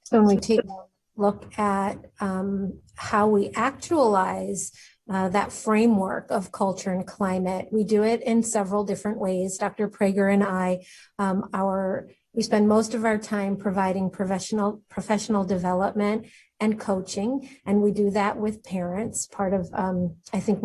So when we take a look at how we actualize that framework of culture and climate, we do it in several different ways. Dr. Prager and I, we spend most of our time providing professional development and coaching, and we do that with parents. Part of, I think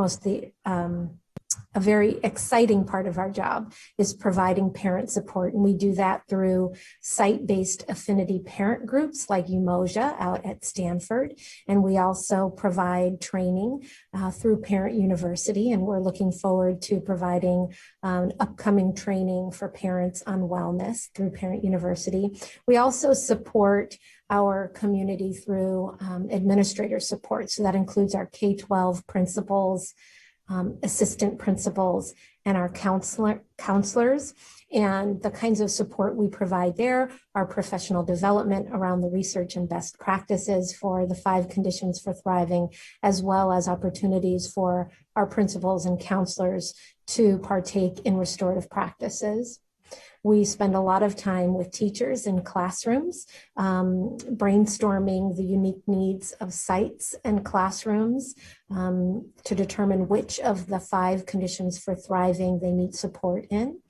a very exciting part of our job is providing parent support. And we do that through site-based affinity parent groups like Umoja out at Stanford. And we also provide training through Parent University. And we're looking forward to providing upcoming training for parents on wellness through Parent University. We also support our community through administrator support. So that includes our K-12 principals, assistant principals, and our counselors. And the kinds of support we provide there are professional development around the research and best practices for the 5 conditions for thriving, as well as opportunities for our principals and counselors to partake in restorative practices. We spend a lot of time with teachers in classrooms, brainstorming the unique needs of sites and classrooms to determine which of the 5 conditions for thriving they need support in.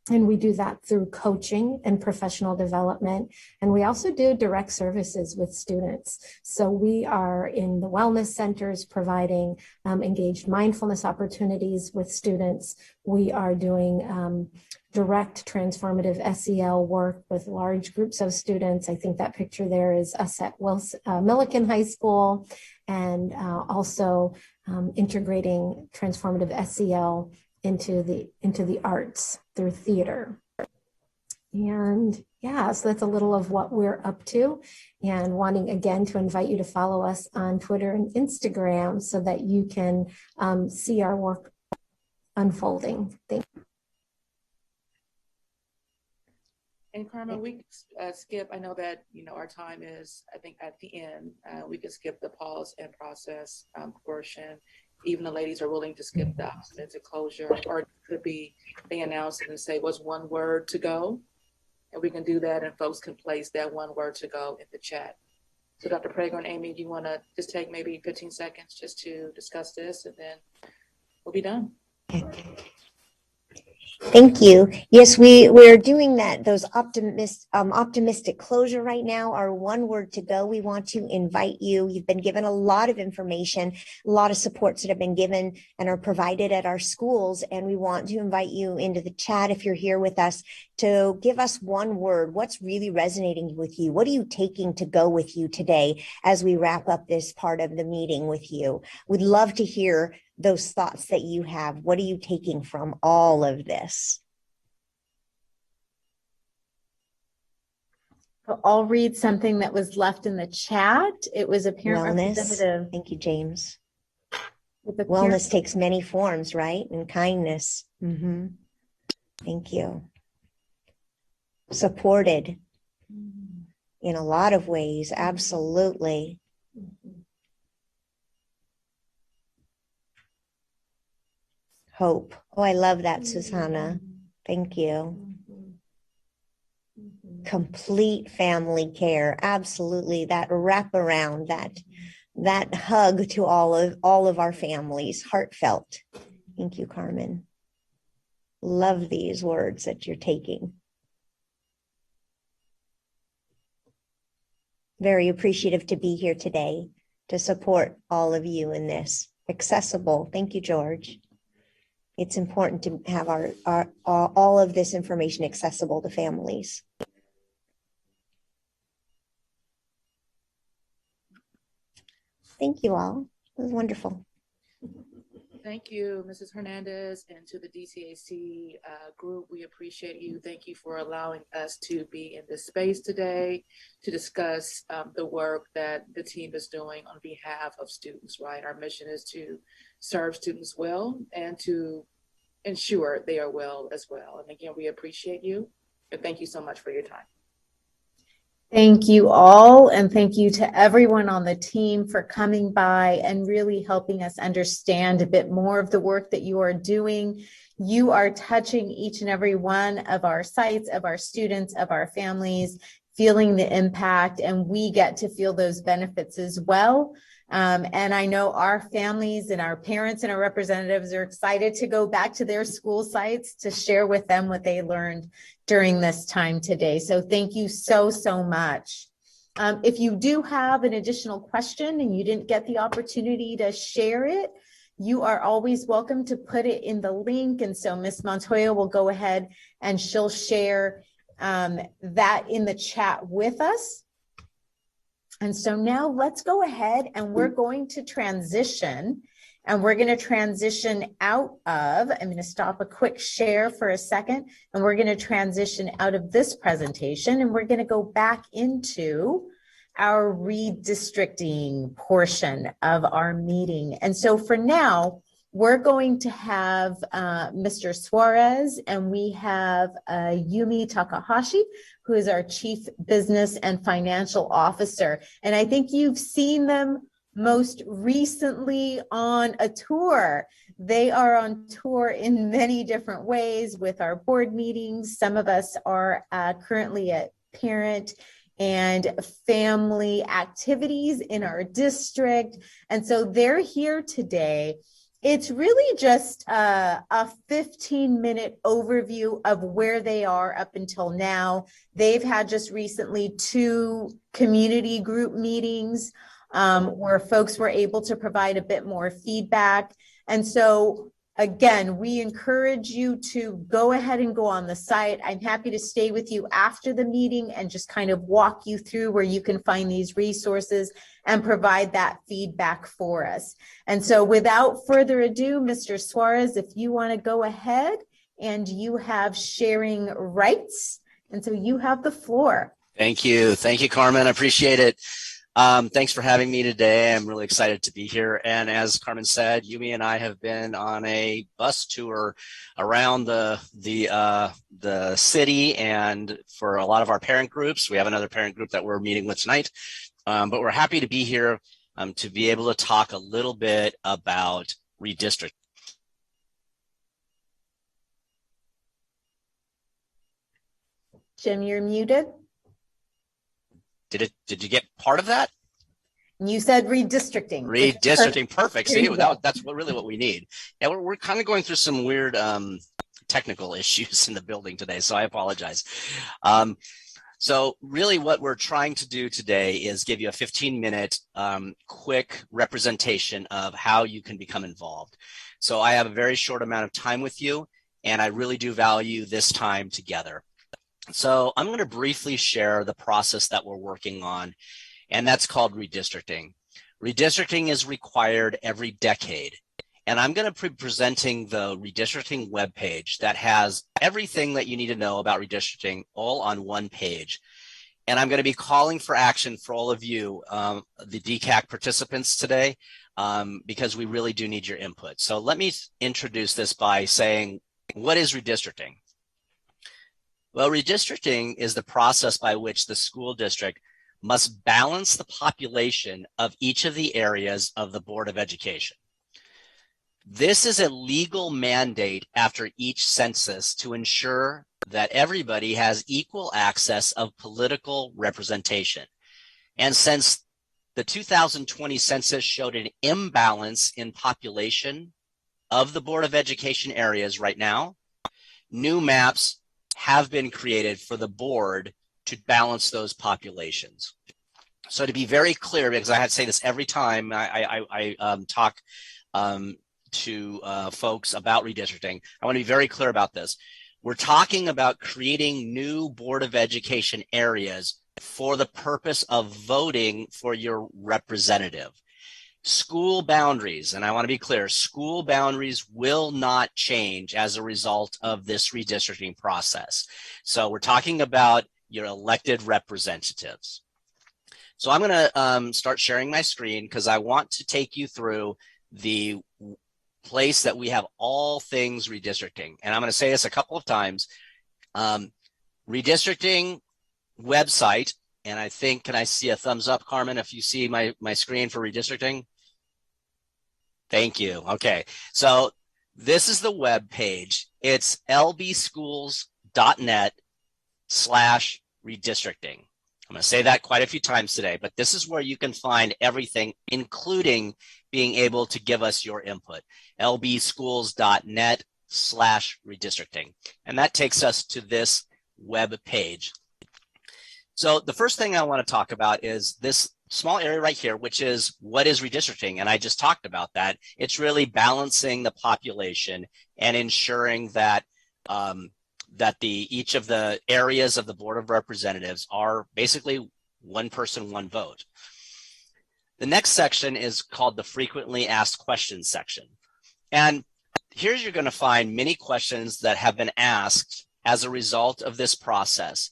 And we do that through coaching and professional development. And we also do direct services with students. So we are in the wellness centers providing engaged mindfulness opportunities with students. We are doing direct transformative SEL work with large groups of students. I think that picture there is us at Millikan High School, and also integrating transformative SEL into the arts through theater. And yeah, so that's a little of what we're up to, and wanting again to invite you to follow us on Twitter and Instagram so that you can see our work unfolding. Thank you. And Carmen, we skip, I know that, our time is, I think, at the end. We could skip the pause and process portion. Even the ladies are willing to skip the optimistic closure, or it could be they announce it and say, what's one word to go? And we can do that, and folks can place that one word to go in the chat. So Dr. Prager and Amy, do you want to just take maybe 15 seconds just to discuss this, and then we'll be done. Thank you. Yes, we're doing that. Those optimistic closure right now are one word to go. We want to invite you. You've been given a lot of information, a lot of supports that have been given and are provided at our schools. And we want to invite you into the chat, if you're here with us, to give us one word. What's really resonating with you? What are you taking to go with you today as we wrap up this part of the meeting with you? We'd love to hear those thoughts that you have. What are you taking from all of this? I'll read something that was left in the chat. It was a parent representative. Thank you, James. Wellness takes many forms, right? And kindness. Mm-hmm. Thank you. Supported in a lot of ways. Absolutely. Hope. Oh, I love that, Susanna. Thank you. Complete family care. Absolutely. That wraparound, that hug to all of our families. Heartfelt. Thank you, Carmen. Love these words that you're taking. Very appreciative to be here today to support all of you in this. Accessible. Thank you, George. It's important to have all of this information accessible to families. Thank you all. It was wonderful. Thank you, Mrs. Hernandez, and to the DCAC group. We appreciate you. Thank you for allowing us to be in this space today to discuss the work that the team is doing on behalf of students, right? Our mission is to serve students well and to ensure they are well as well. And again, we appreciate you, and thank you so much for your time. Thank you all, and thank you to everyone on the team for coming by and really helping us understand a bit more of the work that you are doing. You are touching each and every one of our sites, of our students, of our families, feeling the impact, and we get to feel those benefits as well. And I know our families and our parents and our representatives are excited to go back to their school sites to share with them what they learned during this time today. So thank you so, so much. If you do have an additional question and you didn't get the opportunity to share it, you are always welcome to put it in the link. And so Ms. Montoya will go ahead and she'll share that in the chat with us. And so now let's go ahead and we're going to transition, and we're going to transition out of, I'm going to stop a quick share for a second, and we're going to transition out of this presentation, and we're going to go back into our redistricting portion of our meeting. And so for now, we're going to have Mr. Suarez, and we have Yumi Takahashi, who is our Chief Business and Financial Officer. And I think you've seen them most recently on a tour. They are on tour in many different ways with our board meetings. Some of us are currently at parent and family activities in our district. And so they're here today. It's really just a 15-minute overview of where they are up until now. They've had just recently 2 community group meetings where folks were able to provide a bit more feedback. And so again, we encourage you to go ahead and go on the site. I'm happy to stay with you after the meeting and just kind of walk you through where you can find these resources and provide that feedback for us. And so without further ado, Mr. Suarez, if you want to go ahead, and you have sharing rights. And so you have the floor. Thank you. Thank you, Carmen. I appreciate it. Thanks for having me today. I'm really excited to be here. And as Carmen said, Yumi and I have been on a bus tour around the city, and for a lot of our parent groups. We have another parent group that we're meeting with tonight, but we're happy to be here to be able to talk a little bit about redistricting. Jim, you're muted. Did you get part of that? You said redistricting. Redistricting, perfect. See, that's really what we need. Yeah, we're kind of going through some weird technical issues in the building today, so I apologize. So really what we're trying to do today is give you a 15-minute quick representation of how you can become involved. So I have a very short amount of time with you, and I really do value this time together. So I'm going to briefly share the process that we're working on, and that's called redistricting. Redistricting is required every decade, and I'm going to be presenting the redistricting webpage that has everything that you need to know about redistricting all on one page. And I'm going to be calling for action for all of you, the DCAC participants today, because we really do need your input. So let me introduce this by saying, what is redistricting? Well, redistricting is the process by which the school district must balance the population of each of the areas of the Board of Education. This is a legal mandate after each census to ensure that everybody has equal access of political representation. And since the 2020 census showed an imbalance in population of the Board of Education areas right now, new maps have been created for the board to balance those populations. So to be very clear, because I had to say this every time I talk to folks about redistricting, I want to be very clear about this. We're talking about creating new Board of Education areas for the purpose of voting for your representative. School boundaries, and I want to be clear, school boundaries will not change as a result of this redistricting process. So we're talking about your elected representatives. So I'm going to start sharing my screen because I want to take you through the place that we have all things redistricting. And I'm going to say this a couple of times. Redistricting website, and I think, can I see a thumbs up, Carmen, if you see my screen for redistricting? Thank you. Okay, so this is the web page. It's lbschools.net/redistricting. I'm going to say that quite a few times today, but this is where you can find everything, including being able to give us your input. lbschools.net/redistricting. And that takes us to this web page. So the first thing I want to talk about is this small area right here, which is what is redistricting. And I just talked about that. It's really balancing the population and ensuring that each of the areas of the Board of Representatives are basically one person, one vote. The next section is called the frequently asked questions section. And here you're going to find many questions that have been asked as a result of this process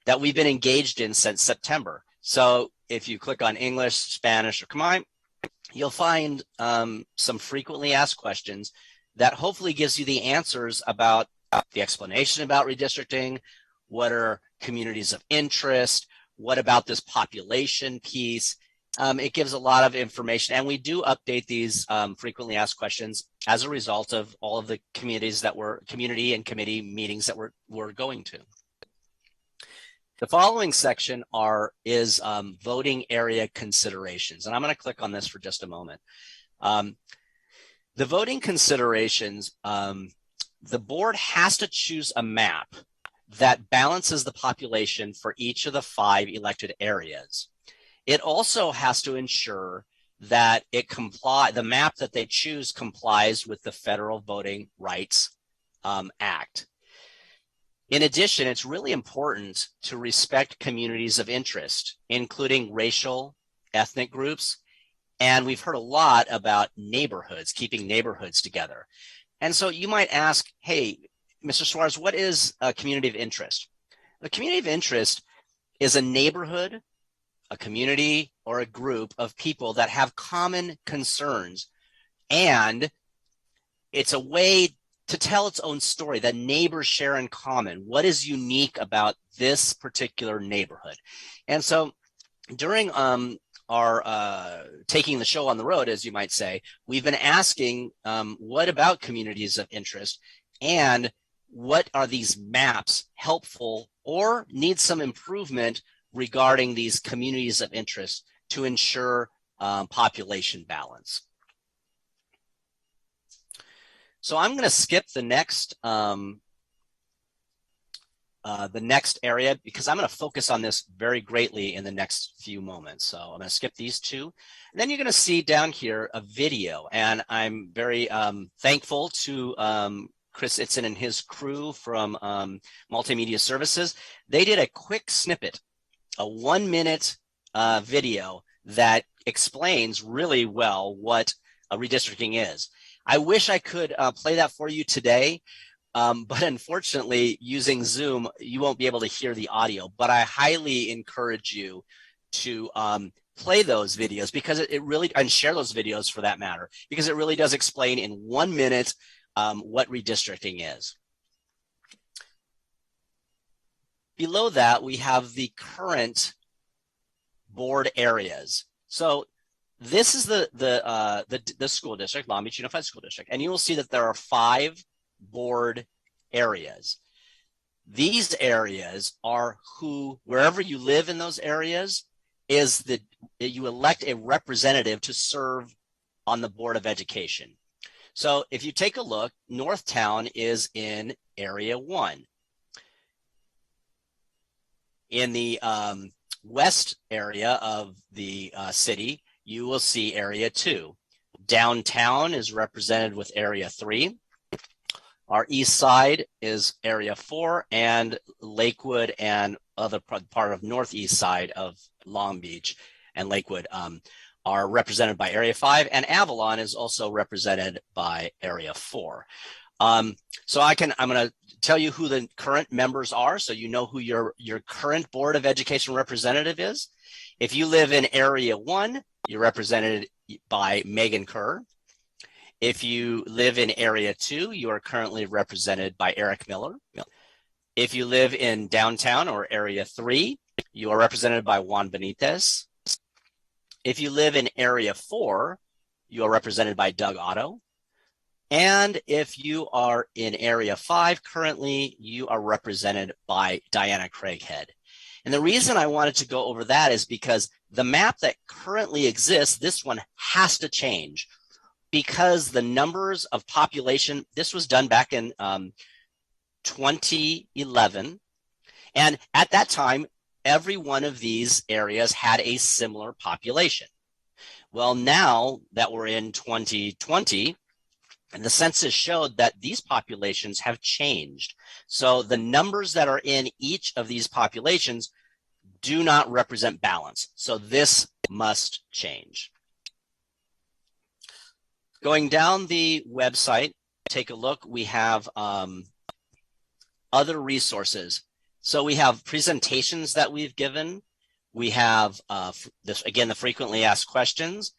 that we've been engaged in since September. So if you click on English, Spanish, or Khmer, you'll find some frequently asked questions that hopefully gives you the answers about the explanation about redistricting, what are communities of interest, what about this population piece. It gives a lot of information, and we do update these frequently asked questions as a result of all of the community and committee meetings that we're going to. The following section is voting area considerations, and I'm going to click on this for just a moment. The voting considerations, the board has to choose a map that balances the population for each of the 5 elected areas. It also has to ensure that the map that they choose complies with the Federal Voting Rights Act. In addition, it's really important to respect communities of interest, including racial, ethnic groups, and we've heard a lot about neighborhoods, keeping neighborhoods together. And so you might ask, hey, Mr. Suarez, what is a community of interest? A community of interest is a neighborhood, a community, or a group of people that have common concerns. And it's a way to tell its own story that neighbors share in common. What is unique about this particular neighborhood? And so during our taking the show on the road, as you might say, we've been asking what about communities of interest, and what are these maps helpful or need some improvement regarding these communities of interest to ensure population balance. So I'm going to skip the next area because I'm going to focus on this very greatly in the next few moments. So I'm going to skip these two. And then you're going to see down here a video, and I'm very thankful to Chris Itzen and his crew from Multimedia Services. They did a quick snippet, a 1-minute video that explains really well what redistricting is. I wish I could play that for you today, but unfortunately, using Zoom, you won't be able to hear the audio. But I highly encourage you to play those videos because it really, and share those videos for that matter, because it really does explain in 1 minute what redistricting is. Below that, we have the current board areas. So this is the school district, Long Beach Unified School District, and you will see that there are 5 board areas. These areas are wherever you live in those areas, you elect a representative to serve on the Board of Education. So if you take a look, Northtown is in area 1. In the west area of the city, you will see area 2. Downtown is represented with area 3. Our east side is area 4, and Lakewood and other part of northeast side of Long Beach and Lakewood are represented by area 5, and Avalon is also represented by area 4. So I'm going to tell you who the current members are, so you know who your current Board of Education representative is. If you live in area 1, you're represented by Megan Kerr. If you live in area 2, you are currently represented by Eric Miller. If you live in downtown or area 3, you are represented by Juan Benitez. If you live in area 4, you are represented by Doug Otto. And if you are in area 5 currently, you are represented by Diana Craighead. And the reason I wanted to go over that is because the map that currently exists, this one has to change, because the numbers of population, this was done back in 2011. And at that time, every one of these areas had a similar population. Well, now that we're in 2020, and the census showed that these populations have changed. So the numbers that are in each of these populations do not represent balance. So this must change. Going down the website, take a look. We have other resources. So we have presentations that we've given. We have, again, the frequently asked questions.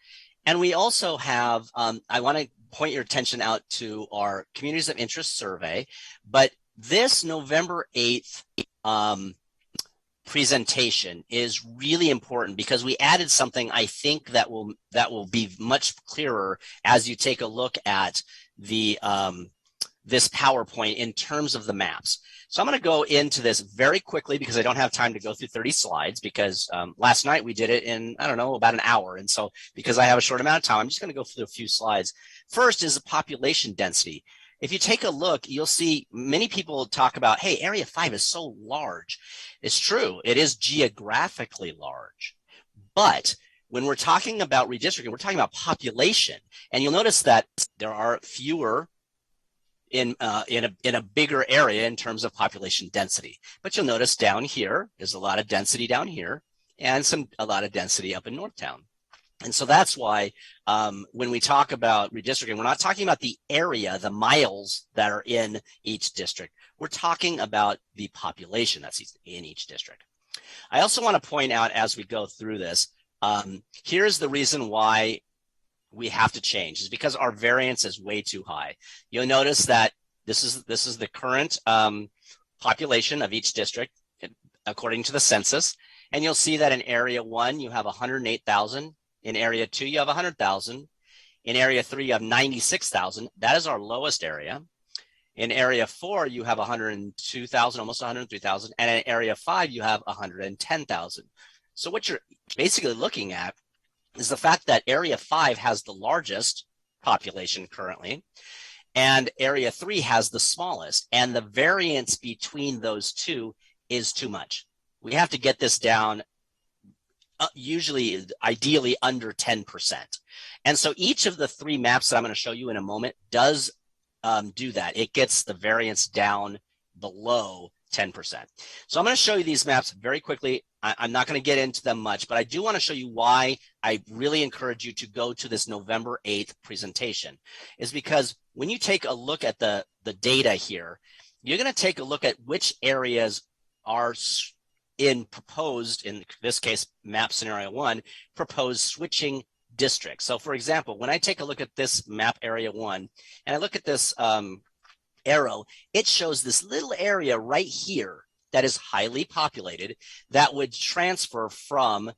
And we also have, I want to point your attention out to our Communities of Interest survey. But this November 8th presentation is really important because we added something I think that will be much clearer as you take a look at the this PowerPoint in terms of the maps. So I'm going to go into this very quickly because I don't have time to go through 30 slides because last night we did it in, I don't know, about an hour. And so because I have a short amount of time, I'm just going to go through a few slides. First is the population density. If you take a look, you'll see many people talk about, hey, Area 5 is so large. It's true. It is geographically large. But when we're talking about redistricting, we're talking about population. And you'll notice that there are fewer in a bigger area in terms of population density. But you'll notice down here, there's a lot of density down here and a lot of density up in Northtown. And so that's why when we talk about redistricting, we're not talking about the area, the miles that are in each district. We're talking about the population that's in each district. I also want to point out as we go through this, here's the reason why we have to change is because our variance is way too high. You'll notice that this is the current population of each district according to the census. And you'll see that in Area 1, you have 108,000. In Area 2, you have 100,000. In Area 3, you have 96,000. That is our lowest area. In Area 4, you have 102,000, almost 103,000. And in Area 5, you have 110,000. So what you're basically looking at is the fact that Area 5 has the largest population currently, and Area 3 has the smallest. And the variance between those two is too much. We have to get this down usually, ideally under 10%. And so each of the three maps that I'm going to show you in a moment does do that. It gets the variance down below 10%. So I'm going to show you these maps very quickly. I'm not going to get into them much, but I do want to show you why I really encourage you to go to this November 8th presentation, is because when you take a look at the data here, you're going to take a look at which areas are proposed, in this case, map scenario 1, proposed switching districts. So for example, when I take a look at this map area 1, and I look at this arrow, it shows this little area right here that is highly populated that would transfer from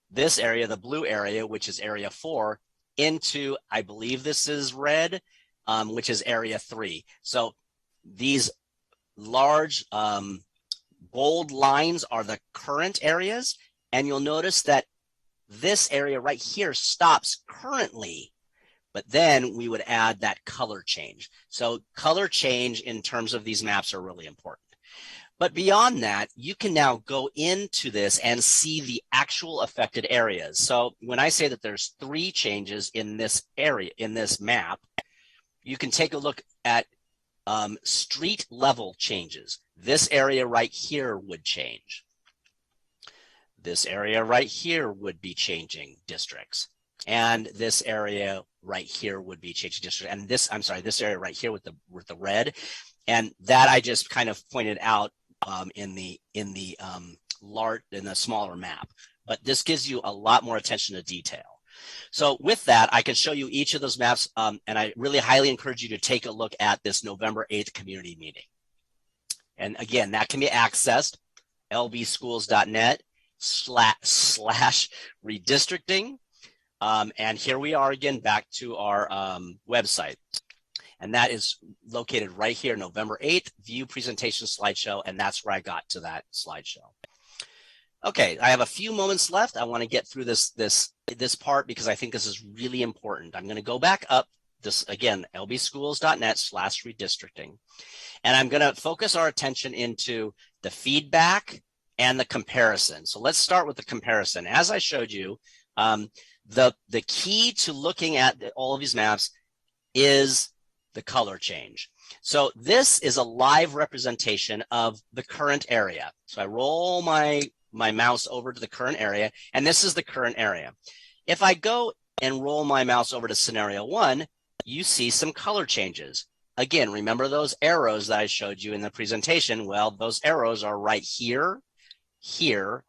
this area, the blue area, which is area 4, into, I believe this is red, which is area 3. So these large bold lines are the current areas, and you'll notice that this area right here stops currently but then we would add that color change. So color change in terms of these maps are really important. But beyond that, you can now go into this and see the actual affected areas. So when I say that there's 3 changes in this area, in this map, you can take a look at street level changes. This area right here would change. This area right here would be changing districts. And this area right here would be changing districts. And this, I'm sorry, this area right here with the red. And that I just kind of pointed out in the smaller map, but this gives you a lot more attention to detail. So with that, I can show you each of those maps, and I really highly encourage you to take a look at this November 8th community meeting. And again, that can be accessed lbschools.net/redistricting. And here we are again back to our website. And that is located right here, November 8th, view presentation slideshow, and that's where I got to that slideshow. Okay, I have a few moments left. I want to get through this part because I think this is really important. I'm going to go back up this again, lbschools.net/redistricting, and I'm going to focus our attention into the feedback and the comparison. So let's start with the comparison. As I showed you, the key to looking at all of these maps is the color change. So this is a live representation of the current area. So I roll my mouse over to the current area, and this is the current area. If I go and roll my mouse over to scenario 1, you see some color changes. Again, remember those arrows that I showed you in the presentation? Well, those arrows are right here, here,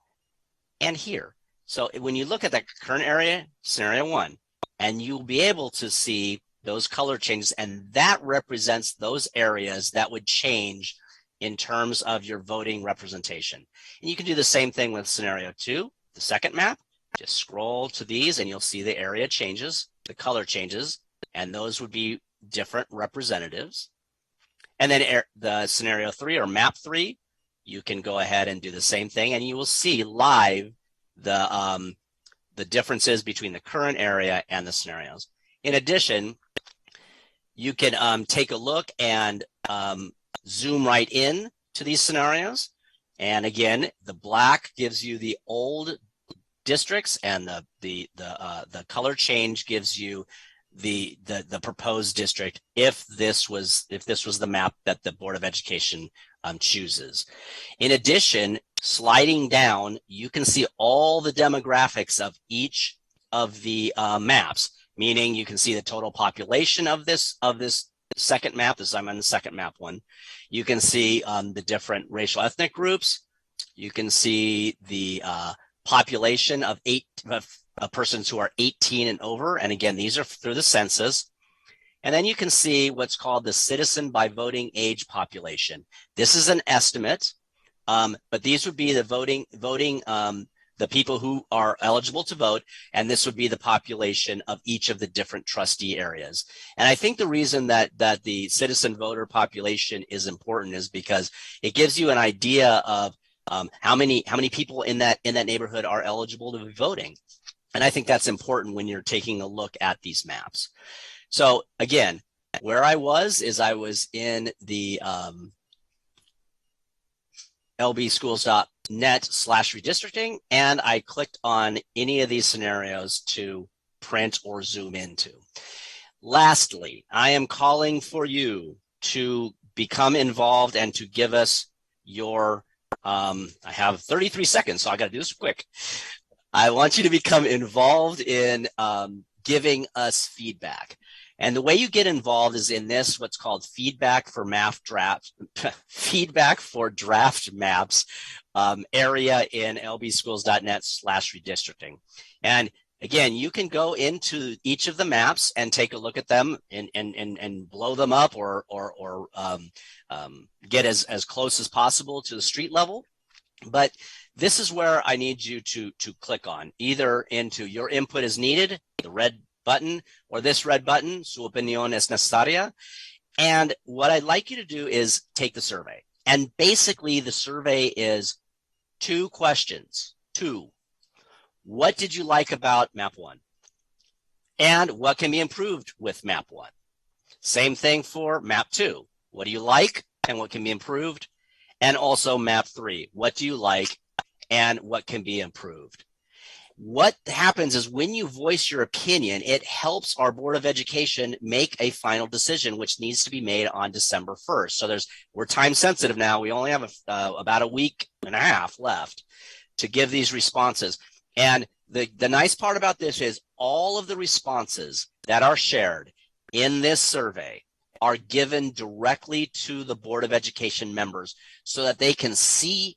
and here. So when you look at that current area, scenario 1, and you'll be able to see those color changes, and that represents those areas that would change in terms of your voting representation. And you can do the same thing with scenario 2, the second map. Just scroll to these and you'll see the area changes, the color changes, and those would be different representatives. And then the scenario 3 or map 3, you can go ahead and do the same thing, and you will see live the differences between the current area and the scenarios. In addition, you can take a look and zoom right in to these scenarios. And again, the black gives you the old districts, and the color change gives you the proposed district if this was the map that the Board of Education chooses. In addition, sliding down, you can see all the demographics of each of the maps. Meaning you can see the total population of this second map. I'm on the second map one. You can see the different racial ethnic groups. You can see the population of persons who are 18 and over. And again, these are through the census. And then you can see what's called the citizen by voting age population. This is an estimate, but these would be the voting the people who are eligible to vote, and this would be the population of each of the different trustee areas. And I think the reason that the citizen voter population is important is because it gives you an idea of how many people in that neighborhood are eligible to be voting. And I think that's important when you're taking a look at these maps. So again, where I was in the lbschools.net/redistricting, and I clicked on any of these scenarios to print or zoom into. Lastly, I am calling for you to become involved and to give us your, I have 33 seconds, so I got to do this quick. I want you to become involved in giving us feedback. And the way you get involved is in this, what's called feedback for draft maps area in lbschools.net/redistricting. And again, you can go into each of the maps and take a look at them and blow them up or get as close as possible to the street level. But this is where I need you to click on, either into your input is needed, the red button, or this red button, su opinión es necesaria. And what I'd like you to do is take the survey. And basically the survey is 2 questions. 2. What did you like about map 1? and what can be improved with map 1. Same thing for map 2. What do you like and what can be improved? And also map 3. What do you like and what can be improved? What happens is when you voice your opinion, it helps our Board of Education make a final decision, which needs to be made on December 1st. So we're time sensitive now. We only have about a week and a half left to give these responses. And the nice part about this is all of the responses that are shared in this survey are given directly to the Board of Education members so that they can see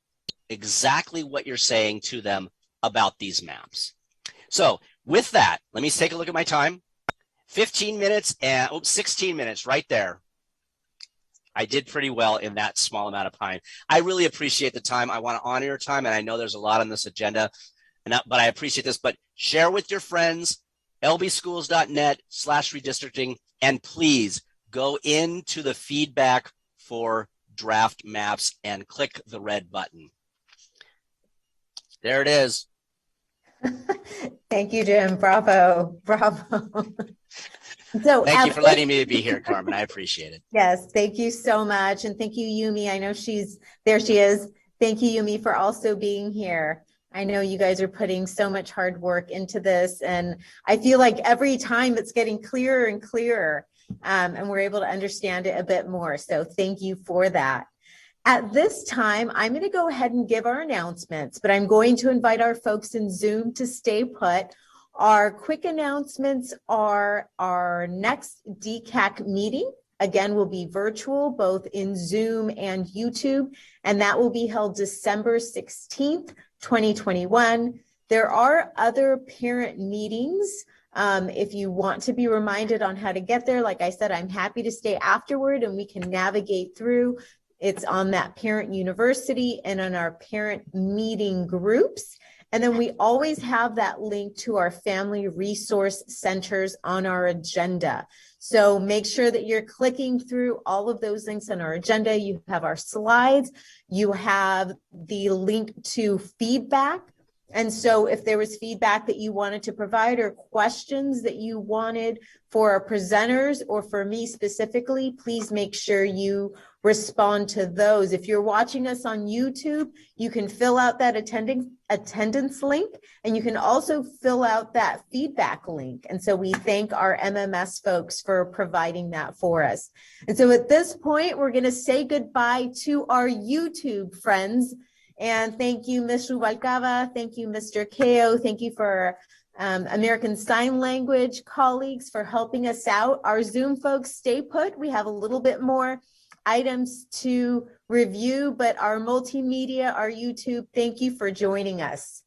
exactly what you're saying to them about these maps. So with that, let me take a look at my time. 15 minutes and 16 minutes right there. I did pretty well in that small amount of time. I really appreciate the time. I want to honor your time, and I know there's a lot on this agenda, but I appreciate this. But share with your friends, lbschools.net/redistricting, and please go into the feedback for draft maps and click the red button. There it is. Thank you, Jim. Bravo. Bravo. So thank you for letting me be here, Carmen. I appreciate it. Yes, thank you so much. And thank you, Yumi. I know there she is. Thank you, Yumi, for also being here. I know you guys are putting so much hard work into this, and I feel like every time it's getting clearer and clearer, and we're able to understand it a bit more. So thank you for that. At this time, I'm going to go ahead and give our announcements, but I'm going to invite our folks in Zoom to stay put. Our quick announcements are our next DCAC meeting. Again, will be virtual, both in Zoom and YouTube, and that will be held December 16th, 2021. There are other parent meetings. If you want to be reminded on how to get there, like I said, I'm happy to stay afterward and we can navigate through. It's on that Parent University and on our parent meeting groups. And then we always have that link to our family resource centers on our agenda. So make sure that you're clicking through all of those links on our agenda. You have our slides, you have the link to feedback. And so if there was feedback that you wanted to provide or questions that you wanted for our presenters or for me specifically, please make sure you respond to those. If you're watching us on YouTube, you can fill out that attendance link, and you can also fill out that feedback link. And so we thank our MMS folks for providing that for us. And so at this point, we're going to say goodbye to our YouTube friends. And thank you, Ms. Rubalcaba. Thank you, Mr. Kao. Thank you for American Sign Language colleagues for helping us out. Our Zoom folks, stay put. We have a little bit more items to review, but our multimedia, our YouTube, thank you for joining us.